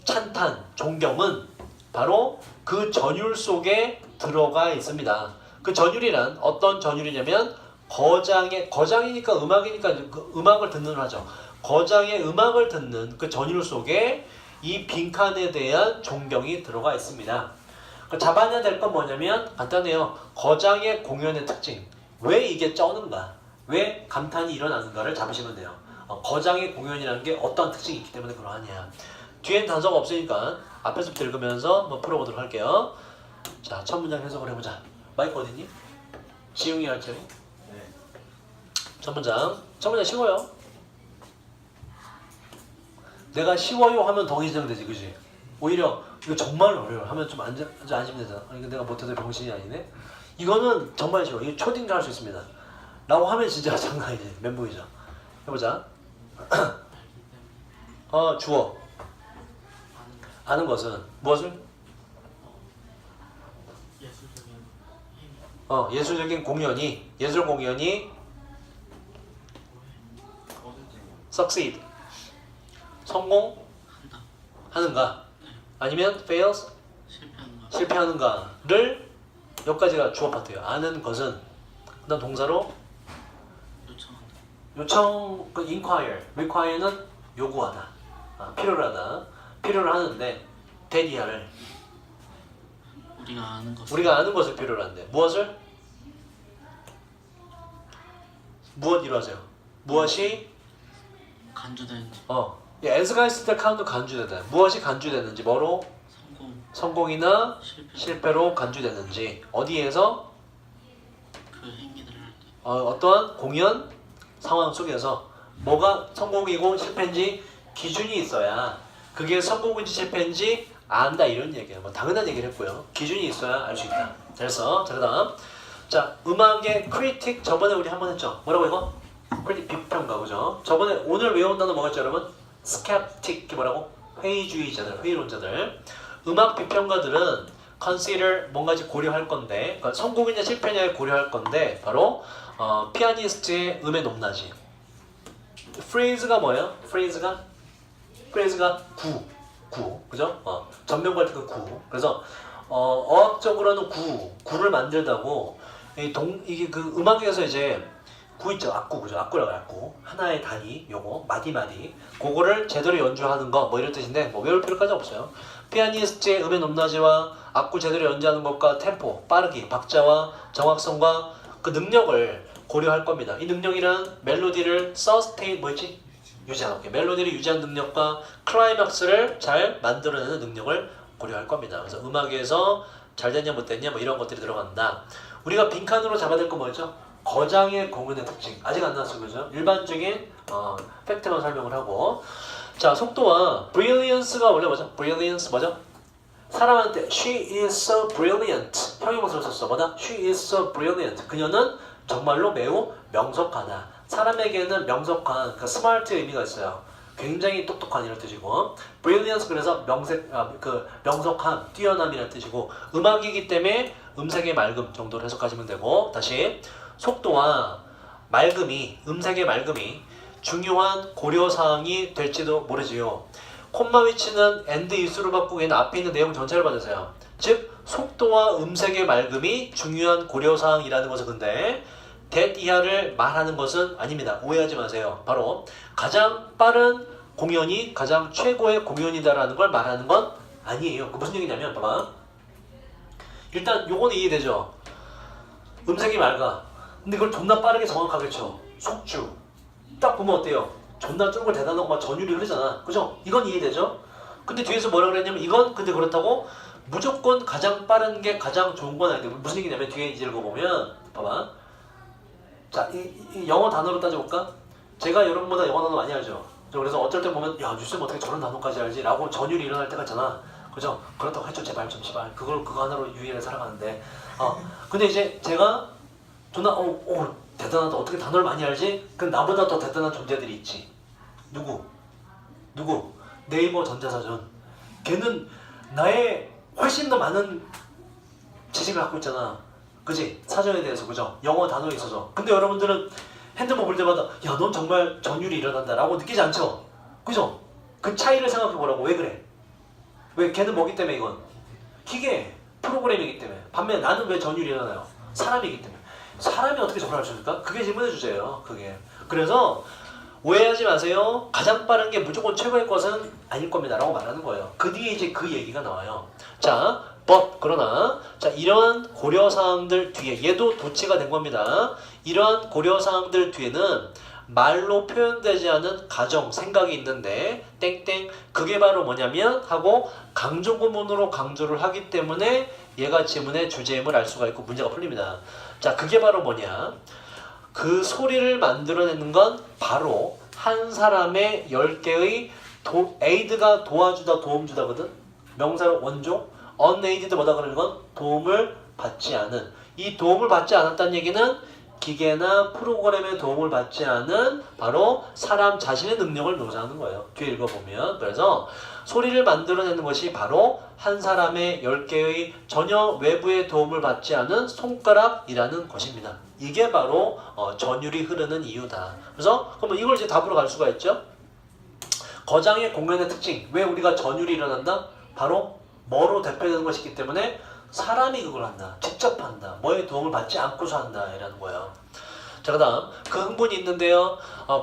S1: 찬탄, 존경은 바로 그 전율 속에 들어가 있습니다. 그 전율이란 어떤 전율이냐면 거장이니까 음악이니까 그 음악을 듣는 하죠. 거장의 음악을 듣는 그 전율 속에 이 빈칸에 대한 존경이 들어가 있습니다. 잡아내야 될 건 뭐냐면 간단해요. 거장의 공연의 특징. 왜 이게 쩌는가? 왜 감탄이 일어나는가를 잡으시면 돼요. 거장의 공연이라는 게 어떤 특징이 있기 때문에 그러하냐. 뒤엔 단서가 없으니까 앞에서부터 읽으면서 한번 풀어보도록 할게요. 자, 첫 문장 해석을 해보자. 마이크 어디니? 지웅이 할 차례. 네. 첫 문장 쉬워요. 내가 쉬워요 하면 더 긴장되지, 그지? 오히려 이거 정말 어려워 하면 좀 안심되잖아. 아니 내가 못해도 병신이 아니네. 이거는 정말 쉬워. 이거 초딩도 할 수 있습니다. 라고 하면 진짜 장난 아니지. 멘붕이죠. 해보자. 주어. 아는 것은 무엇을? 예술적인 공연이 예술 공연이 succeed 성공하는가 아니면 fails 실패하는가를 여기까지가 주어 파트예요. 아는 것은 그다음 동사로 요청 그 inquire require는 요구하다 필요로 하는데 대리할 우리가 아는 것을 필요로 한대. 무엇을? 무엇 이루어져요? 무엇이
S2: 간주되는지.
S1: as가 있을 때 카운트 간주되다. 무엇이 간주되는지 뭐로? 성공이나 실패로 간주되는지 어디에서?
S2: 그 행위들을 할 때.
S1: 어떠한 공연 상황 속에서 뭐가 성공이고 실패인지 기준이 있어야 그게 성공인지 실패인지 안다 이런 얘기예요. 뭐 당연한 얘기를 했고요. 기준이 있어야 알 수 있다. 잘했어. 자 그다음 자 음악의 크리틱 저번에 우리 한번 했죠. 뭐라고 이거? 크리틱 비평가 그죠? 저번에 오늘 외운 단어 뭐였죠 여러분? 스캡틱 뭐라고? 회의주의자들 회의론자들 음악 비평가들은 consider 뭔가지 고려할 건데 그러니까 성공이냐 실패냐를 고려할 건데 바로 피아니스트의 음의 높낮이 phrase가 뭐예요? phrase가 구 그죠? 전명할 때 그 구 그래서 어학적으로는 구를 만들다고 이게 그 음악에서 이제 구 있죠 악구 그죠? 악구라고 악구 하나의 단위 요거 마디 그거를 제대로 연주하는 거 뭐 이런 뜻인데 뭐 외울 필요까지 없어요. 피아니스트의 음의 높낮이와 악구 제대로 연주하는 것과 템포 빠르기 박자와 정확성과 그 능력을 고려할 겁니다. 이 능력이란 멜로디를 서스테인 뭐였지? 유지하는 게 멜로디를 유지하는 능력과 클라이막스를 잘 만들어내는 능력을 고려할 겁니다. 그래서 음악에서 잘 됐냐 못 됐냐 뭐 이런 것들이 들어간다. 우리가 빈칸으로 잡아야 될 거 뭐였죠? 거장의 공연의 특징 아직 안 나왔어요. 그죠? 일반적인 팩트만 설명을 하고 자 속도와 brilliance가 원래 뭐죠? brilliance 뭐죠? 사람한테 she is so brilliant 형용사를 썼어. 뭐다? she is so brilliant 그녀는 정말로 매우 명석하다. 사람에게는 명석한, 그러니까 스마트의 의미가 있어요. 굉장히 똑똑한 이런 뜻이고, brilliance 그래서 명석함, 뛰어남이라는 뜻이고, 음악이기 때문에 음색의 맑음 정도로 해석하시면 되고, 다시 속도와 맑음이, 음색의 맑음이 중요한 고려사항이 될지도 모르지요. 콤마 위치는 and is로 바꾸고 얘는 앞에 있는 내용 전체를 받으세요. 즉 속도와 음색의 맑음이 중요한 고려사항이라는 것은 근데 that 이하를 말하는 것은 아닙니다. 오해하지 마세요. 바로 가장 빠른 공연이 가장 최고의 공연이다라는 걸 말하는 건 아니에요. 그 무슨 얘기냐면 봐봐. 일단 요거는 이해되죠? 음색이 맑아. 근데 그걸 존나 빠르게 정확하게 쳐. 속주. 딱 보면 어때요? 존나 쫄고 대단하고 막 전율이 흐르잖아. 그죠? 이건 이해되죠? 근데 뒤에서 뭐라 그랬냐면 이건 근데 그렇다고 무조건 가장 빠른 게 가장 좋은 건 아닌데 무슨 얘기냐면 뒤에 이제 읽어보면 봐봐. 자, 이 영어 단어로 따져볼까? 제가 여러분보다 영어 단어 많이 알죠? 그래서 어쩔 때 보면 야 뉴스는 어떻게 저런 단어까지 알지? 라고 전율이 일어날 때가 있잖아. 그죠? 그렇다고 해줘 제발 좀 제발 그거 하나로 유일하게 살아가는데 근데 이제 제가 존나 대단하다 어떻게 단어를 많이 알지? 그럼 나보다 더 대단한 존재들이 있지. 누구? 네이버 전자사전. 걔는 나의 훨씬 더 많은 지식을 갖고 있잖아. 그지? 사전에 대해서 그죠? 영어 단어에 있어서. 근데 여러분들은 핸드폰 볼 때마다 야 넌 정말 전율이 일어난다 라고 느끼지 않죠? 그죠? 그 차이를 생각해 보라고. 왜 그래? 왜? 걔는 뭐기 때문에 이건? 기계 프로그램이기 때문에. 반면에 나는 왜 전율이 일어나요? 사람이기 때문에. 사람이 어떻게 저걸 할 수 있을까? 그게 질문의 주제예요. 그게. 그래서 오해하지 마세요. 가장 빠른 게 무조건 최고의 것은 아닐 겁니다 라고 말하는 거예요. 그 뒤에 이제 그 얘기가 나와요. 자 그러나 자 이러한 고려사항들 뒤에 얘도 도치가 된 겁니다. 이러한 고려사항들 뒤에는 말로 표현되지 않은 가정, 생각이 있는데 땡땡 그게 바로 뭐냐면 하고 강조구문으로 강조를 하기 때문에 얘가 지문의 주제임을 알 수가 있고 문제가 풀립니다. 자 그게 바로 뭐냐? 그 소리를 만들어내는 건 바로 한 사람의 10개의 에이드가 도와주다 도움주다거든. 명사로 원조. unaided 뭐다 그러면 이건 도움을 받지 않은. 이 도움을 받지 않았다는 얘기는 기계나 프로그램의 도움을 받지 않은 바로 사람 자신의 능력을 묘사하는 거예요. 뒤에 읽어보면. 그래서 소리를 만들어내는 것이 바로 한 사람의 10개의 전혀 외부의 도움을 받지 않은 손가락이라는 것입니다. 이게 바로 전율이 흐르는 이유다. 그래서 그러면 이걸 이제 답으로 갈 수가 있죠. 거장의 공연의 특징. 왜 우리가 전율이 일어난다? 바로 뭐로 대표되는 것이기 때문에 사람이 그걸 한다. 직접 한다. 뭐의 도움을 받지 않고서 한다. 이라는 거예요. 자, 그 다음 그 흥분이 있는데요.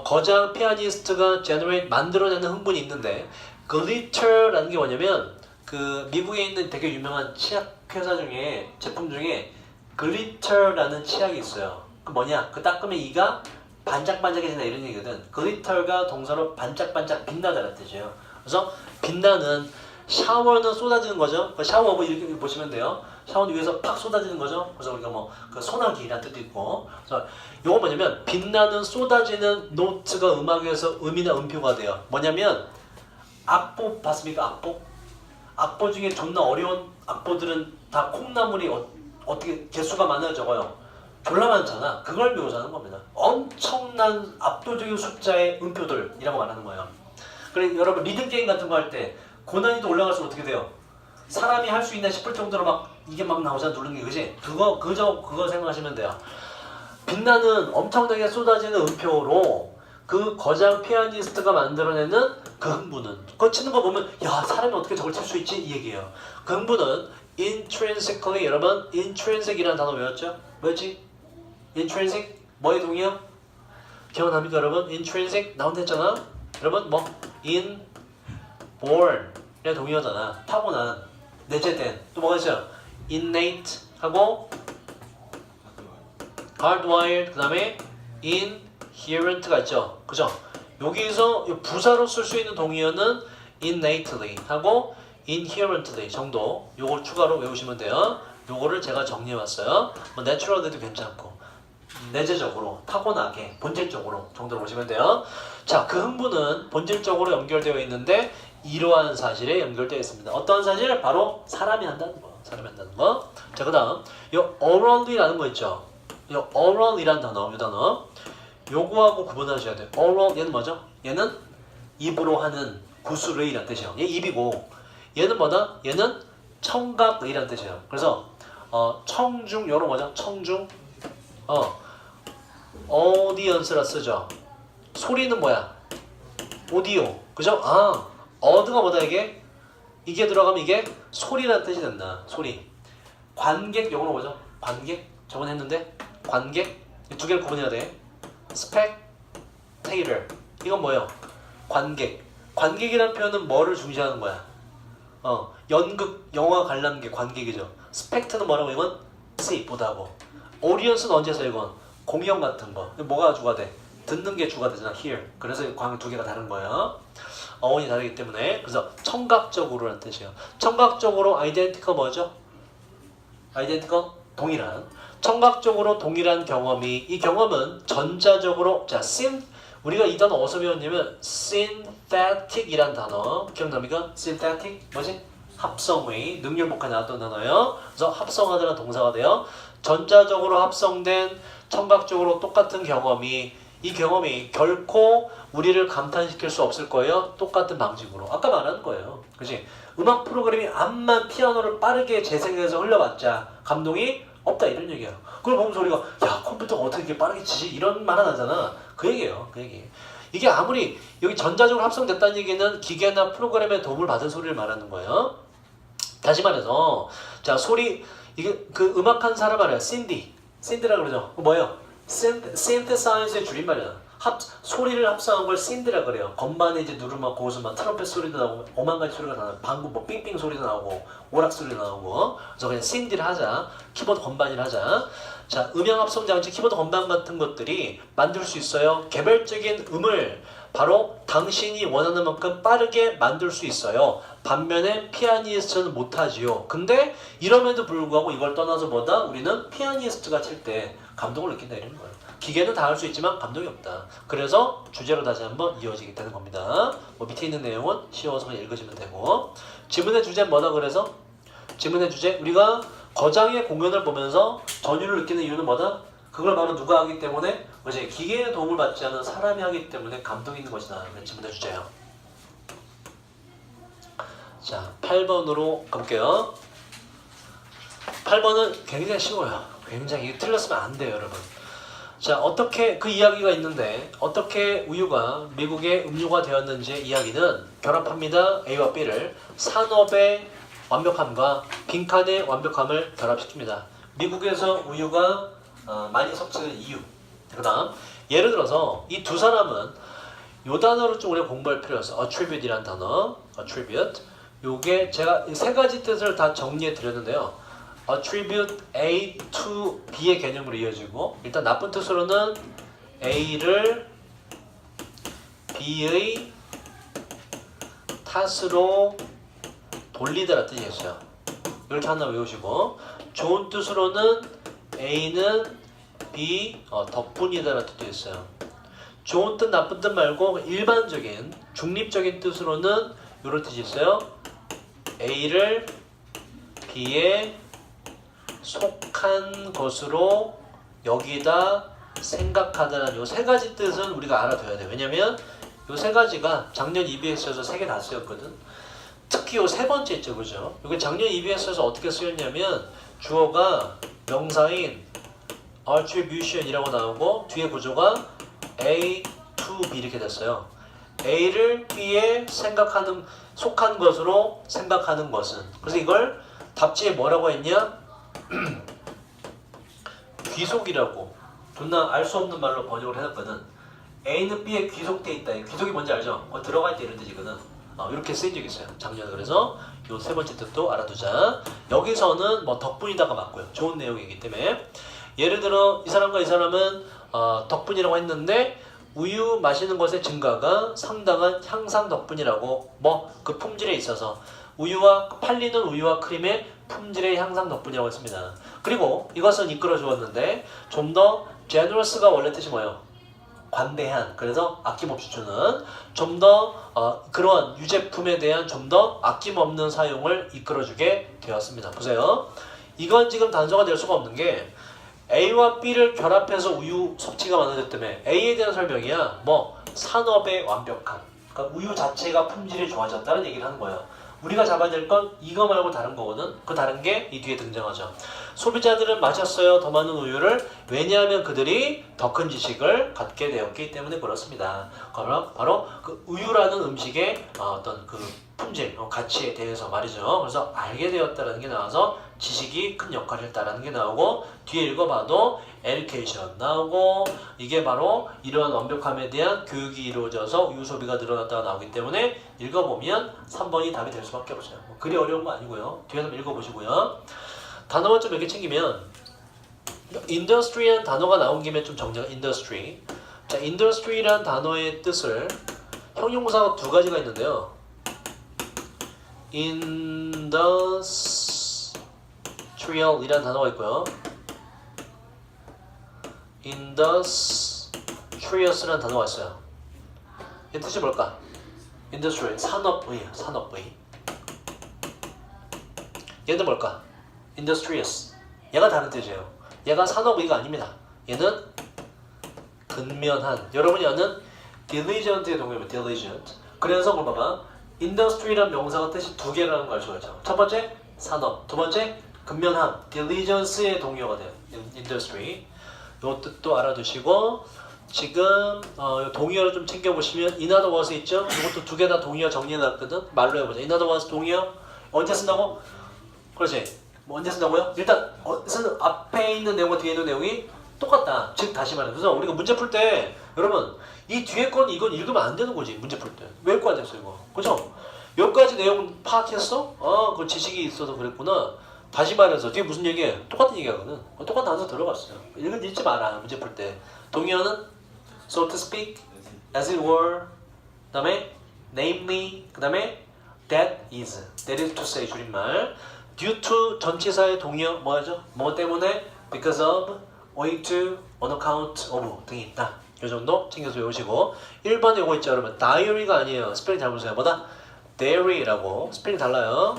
S1: 거장 피아니스트가 generate 만들어내는 흥분이 있는데 글리터라는 게 뭐냐면 그 미국에 있는 되게 유명한 치약 회사 중에 제품 중에 글리터라는 치약이 있어요. 그 뭐냐? 그 닦으면 이가 반짝반짝해진다 이런 얘기거든. 글리터가 동사로 반짝반짝 빛나다라는 뜻이에요. 그래서 빛나는 샤워는 쏟아지는 거죠. 그 샤워 뭐 이렇게 보시면 돼요. 샤워는 위에서 팍 쏟아지는 거죠. 그래서 우리가 뭐 그 소나기라는 뜻도 있고. 그래서 요거 뭐냐면 빛나는 쏟아지는 노트가 음악에서 음이나 음표가 돼요. 뭐냐면 악보 봤습니까? 악보? 악보 중에 존나 어려운 악보들은 다 콩나물이 어떻게 개수가 많아요, 적어요. 졸라 많잖아. 그걸 묘사하는 겁니다. 엄청난 압도적인 숫자의 음표들이라고 말하는 거예요. 그래 여러분 리듬 게임 같은 거 할 때 고난이도 올라갈수록 어떻게 돼요? 사람이 할 수 있나 싶을 정도로 막 이게 막 나오잖아 누르는 게 그지? 그거 생각하시면 돼요. 빛나는 엄청나게 쏟아지는 음표로 그 거장 피아니스트가 만들어내는 그 흥분은 그거 치는 거 보면 야 사람이 어떻게 저걸 칠 수 있지? 이 얘기예요. 그 흥분은 intrinsically 여러분 intrinsic이라는 단어 외웠죠? 뭐였지? intrinsic 뭐의 동의어? 기억납니까 여러분? intrinsic 나온다 했잖아. 여러분 뭐 inborn의 동의어잖아. 타고난 내재된. 또 뭐가 있어요? innate 하고 hardwired 그 다음에 inherent가 있죠. 그죠? 여기서 부사로 쓸 수 있는 동의어는 innately 하고 inherently 정도 요걸 추가로 외우시면 돼요. 요거를 제가 정리해왔어요. 뭐 naturally도 괜찮고 내재적으로 타고나게 본질적으로 정도로 보시면 돼요. 자, 그 흥분은 본질적으로 연결되어 있는데 이러한 사실에 연결되어 있습니다. 어떤 사실? 바로 사람이 한다는 거. 사람이 한다는 거. 자, 그 다음 요 orally라는 거 있죠. 요 oral이라는 단어, 이 단어 요거하고 구분하셔야 돼요. oral 얘는 뭐죠? 얘는 입으로 하는 구술의라는 뜻이에요. 얘 입이고 얘는 뭐다? 얘는 청각의라는 뜻이에요. 그래서 청중 요런 뭐죠? 청중 audience라 쓰죠. 소리는 뭐야? 오디오. 그죠? 어드가 뭐다 이게? 이게 들어가면 이게 소리라는 뜻이 된다. 소리. 관객 요거는 뭐죠? 관객? 저번에 했는데 관객? 이 두 개를 구분해야 돼. spectator. 이건 뭐예요? 관객. 관객이라는 표현은 뭐를 중시하는 거야? 연극, 영화 관람객, 관객이죠. 스펙트는 뭐라고 이건? see, 보다고. audience는 언제 써 이건? 공연 같은 거. 뭐가 주가 돼? 듣는 게 주가 되잖아. hear. 그래서 광 두 개가 다른 거예요. 어원이 다르기 때문에. 그래서 청각적으로라는 뜻이에요. 청각적으로 identical 뭐죠? identical 동일한. 청각적으로 동일한 경험이 이 경험은 전자적으로 자, 우리가 이 단어 어디서 배웠냐면 synthetic이란 단어 기억납니까? synthetic 뭐지? 합성의 능률목에 나왔던 단어예요. 그래서 합성하다는 동사가 돼요. 전자적으로 합성된 청각적으로 똑같은 경험이 이 경험이 결코 우리를 감탄시킬 수 없을 거예요. 똑같은 방식으로. 아까 말한 거예요. 그치? 음악 프로그램이 암만 피아노를 빠르게 재생해서 흘려봤자 감동이 없다 이런 얘기예요. 그걸 보면서 우리가 야 컴퓨터가 어떻게 이렇게 빠르게 치지? 이런 말 안 하잖아. 그 얘기예요. 그 얘기. 이게 아무리 여기 전자적으로 합성됐다는 얘기는 기계나 프로그램의 도움을 받은 소리를 말하는 거예요. 다시 말해서 자 소리 이게 그 음악한 사람 알아요. 신디라 그러죠. 뭐예요? synthesize의 줄임말이야. 소리를 합성한 걸 신디라 그래요. 건반에 이제 누르면 거기서 막 트럼펫 소리도 나오고 오만 가지 소리가 나요. 방구 뭐 삥삥 소리도 나오고 오락 소리도 나오고. 그래서 그냥 신디를 하자. 키보드 건반을 하자. 자, 음향 합성 장치 키보드 건반 같은 것들이 만들 수 있어요. 개별적인 음을 바로 당신이 원하는 만큼 빠르게 만들 수 있어요. 반면에 피아니스트는 못하지요. 근데 이럼에도 불구하고 이걸 떠나서 우리는 피아니스트가 칠 때 감동을 느낀다 이런 거예요. 기계는 다 할 수 있지만 감동이 없다. 그래서 주제로 다시 한번 이어지게 되는 겁니다. 뭐 밑에 있는 내용은 쉬워서 그냥 읽으시면 되고 지문의 주제는 뭐다 그래서 지문의 주제 우리가 거장의 공연을 보면서 전율을 느끼는 이유는 뭐다? 그걸 바로 누가 하기 때문에 뭐지? 기계의 도움을 받지 않은 사람이 하기 때문에 감동이 있는 것이다. 그게 지문의 주제예요. 자, 8번으로 갈게요. 8번은 굉장히 쉬워요. 굉장히 이거 틀렸으면 안 돼요, 여러분. 자, 어떻게 그 이야기가 있는데 어떻게 우유가 미국의 음료가 되었는지의 이야기는 결합합니다. A와 B를 산업의 완벽함과 빈칸의 완벽함을 결합시킵니다. 미국에서 우유가 많이 섭취되는 이유. 그 다음 예를 들어서 이 두 사람은 요 단어를 좀 우리가 공부할 필요가 있어. attribute이라는 단어. attribute. 요게 제가 세 가지 뜻을 다 정리해 드렸는데요. attribute A to B의 개념으로 이어지고 일단 나쁜 뜻으로는 A를 B의 탓으로 돌리다라는 뜻이 있어요. 이렇게 하나 외우시고 좋은 뜻으로는 A는 B 덕분이다라는 뜻도 있어요. 좋은 뜻 나쁜 뜻 말고 일반적인 중립적인 뜻으로는 이런 뜻이 있어요. A를 B에 속한 것으로 여기다 생각하다는 이 세 가지 뜻은 우리가 알아둬야 돼요. 왜냐면 이 세 가지가 작년 EBS에서 3개 다 쓰였거든. 특히 이 세 번째 있죠, 그죠? 이게 작년 EBS에서 어떻게 쓰였냐면 주어가 명사인 attribution이라고 나오고 뒤에 구조가 A to B 이렇게 됐어요. A를 B에 생각하는 속한 것으로 생각하는 것은 그래서 이걸 답지에 뭐라고 했냐? 귀속이라고 존나 알 수 없는 말로 번역을 해놨거든. A는 B에 귀속돼 있다. 귀속이 뭔지 알죠? 거 들어가 있다 이런 뜻이거든. 이렇게 쓰인 적이 있어요. 작년에. 그래서 요 세 번째 뜻도 알아두자. 여기서는 뭐 덕분이다가 맞고요. 좋은 내용이기 때문에 예를 들어 이 사람과 이 사람은 덕분이라고 했는데 우유 마시는 것의 증가가 상당한 향상 덕분이라고 뭐 그 품질에 있어서 우유와 팔리는 우유와 크림의 품질의 향상 덕분이라고 했습니다. 그리고 이것은 이끌어 주었는데 좀 더 generous가 원래 뜻이 뭐예요? 관대한. 그래서 아낌없이 주는 좀 더 그런 유제품에 대한 좀 더 아낌없는 사용을 이끌어주게 되었습니다. 보세요. 이건 지금 단서가 될 수가 없는 게 A와 B를 결합해서 우유 섭취가 많아졌기 때문에 A에 대한 설명이야. 뭐 산업의 완벽함. 그러니까 우유 자체가 품질이 좋아졌다는 얘기를 하는 거예요. 우리가 잡아야 될 건 이거 말고 다른 거거든. 그 다른 게 이 뒤에 등장하죠. 소비자들은 마셨어요. 더 많은 우유를. 왜냐하면 그들이 더 큰 지식을 갖게 되었기 때문에 그렇습니다. 그럼 바로 그 우유라는 음식의 어떤 그 품질, 가치에 대해서 말이죠. 그래서 알게 되었다는 게 나와서 지식이 큰 역할을 했다는 게 나오고 뒤에 읽어봐도 education 나오고 이게 바로 이러한 완벽함에 대한 교육이 이루어져서 우유 소비가 늘어났다가 나오기 때문에 읽어보면 3번이 답이 될 수밖에 없어요. 그리 어려운 거 아니고요. 뒤에서 읽어보시고요. 단어만 좀 이렇게 챙기면 industry라는 단어가 나온 김에 좀 정리가 industry. 자, industry라는 단어의 뜻을 형용사가 두 가지가 있는데요. industrial이라는 단어가 있고요. industrious라는 단어가 있어요. 이 뜻이 뭘까? industry, 산업의, 산업의. 얘는 뭘까? industrious. 얘가 다른 뜻이에요. 얘가 산업의가 아닙니다. 얘는 근면한. 여러분이 아는 diligent의 동의어면 diligent. 그래서 그걸 봐봐. industry란 명사가 뜻이 두 개라는 걸 알 수가 있죠. 첫 번째 산업, 두 번째 근면함, diligence의 동의어가 돼요. industry. 요 뜻도 알아두시고 지금 동의어를 좀 챙겨보시면 in other words 있죠? 이것도 두 개 다 동의어 정리해놨거든. 말로 해보자. in other words 동의어 언제 쓴다고? 그렇지. 뭐 언제 쓴다고요? 일단 쓰는 앞에 있는 내용과 뒤에 있는 내용이 똑같다. 즉 다시 말해. 그래서 우리가 문제 풀 때 여러분 이 뒤에 건 이건 읽으면 안 되는 거지. 문제 풀 때. 왜 읽고 안 됐어 이거? 그죠? 여기까지 내용 파악했어? 그 지식이 있어서 그랬구나. 다시 말해서 뒤에 무슨 얘기해? 똑같은 얘기하거든. 똑같은 단서 들어갔어요. 읽지 마라. 문제 풀 때. 동의어는 so to speak, as it were, 그 다음에 namely, 그 다음에 that is to say 줄임말. due to 전치사의 동의어 뭐하죠? 뭐 때문에? because of, owing to, on account of 등이 있다. 이 정도 챙겨서 외우시고 1번에 이거 있죠 여러분. diary가 아니에요. 스펠링 잘 보세요. 뭐다? dairy라고 스펠링 달라요.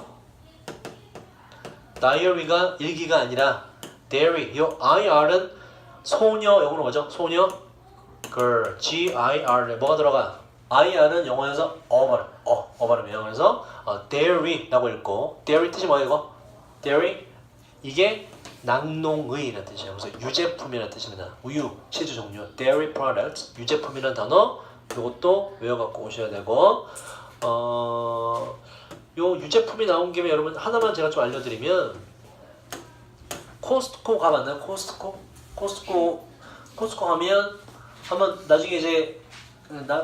S1: diary가 일기가 아니라 dairy. 요 IR은 소녀 영어로 뭐죠? 소녀 girl G-I-R 뭐가 들어가? IR은 영어에서 발음이에요. 그래서 dairy라고 읽고 dairy 뜻이 뭐예요 이거? dairy 이게 낙농의라는 뜻이에요. 그래서 유제품이라는 뜻입니다. 우유, 치즈 종류 dairy products 유제품이라는 단어 이것도 외워갖고 오셔야 되고 요 유제품이 나온 김에 여러분 하나만 제가 좀 알려드리면 코스트코 가봤나요? 코스트코 가면 한번 나중에 이제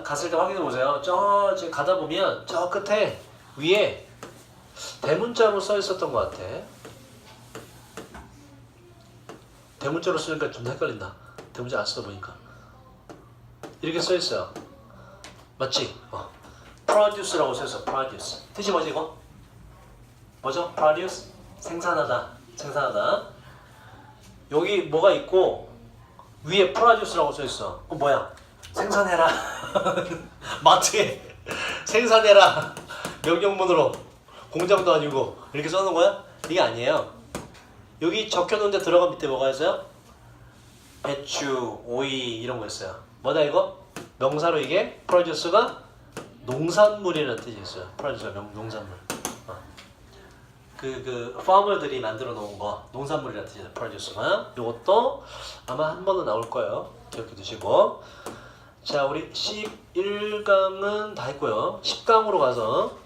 S1: 갔을 때 확인해 보세요. 저 가다 보면 저 끝에 위에 대문자로 써 있었던 것 같아. 대문자로 쓰니까 좀 헷갈린다. 대문자 안 쓰다 보니까 이렇게 써 있어요. 맞지? produce라고 써 있어. produce 뜻이 뭐지 이거? 뭐죠? produce 생산하다. 여기 뭐가 있고 위에 produce라고 써 있어. 뭐야? 생산해라. 마트에 생산해라. 명령문으로 공장도 아니고 이렇게 써놓은 거야? 이게 아니에요. 여기 적혀놓은 데 들어간 밑에 뭐가 있어요? 배추, 오이 이런 거 있어요. 뭐다 이거? 명사로 이게 produce가 농산물이라는 뜻이 있어요. produce가 농산물. 그 farmer들이 만들어 놓은 거 농산물이라는 뜻이에요. produce가. 이것도 아마 한 번은 나올 거예요. 기억해 두시고. 자, 우리 11강은 다 했고요. 10강으로 가서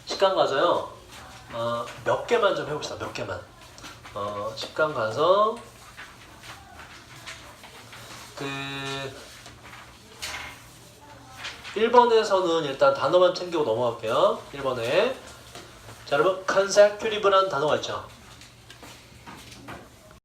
S1: 10강 가서요. 몇 개만 좀 해봅시다. 몇 개만. 10강 가서 그 1번에서는 일단 단어만 챙기고 넘어갈게요. 1번에 자, 여러분 consecutive라는 단어가 있죠.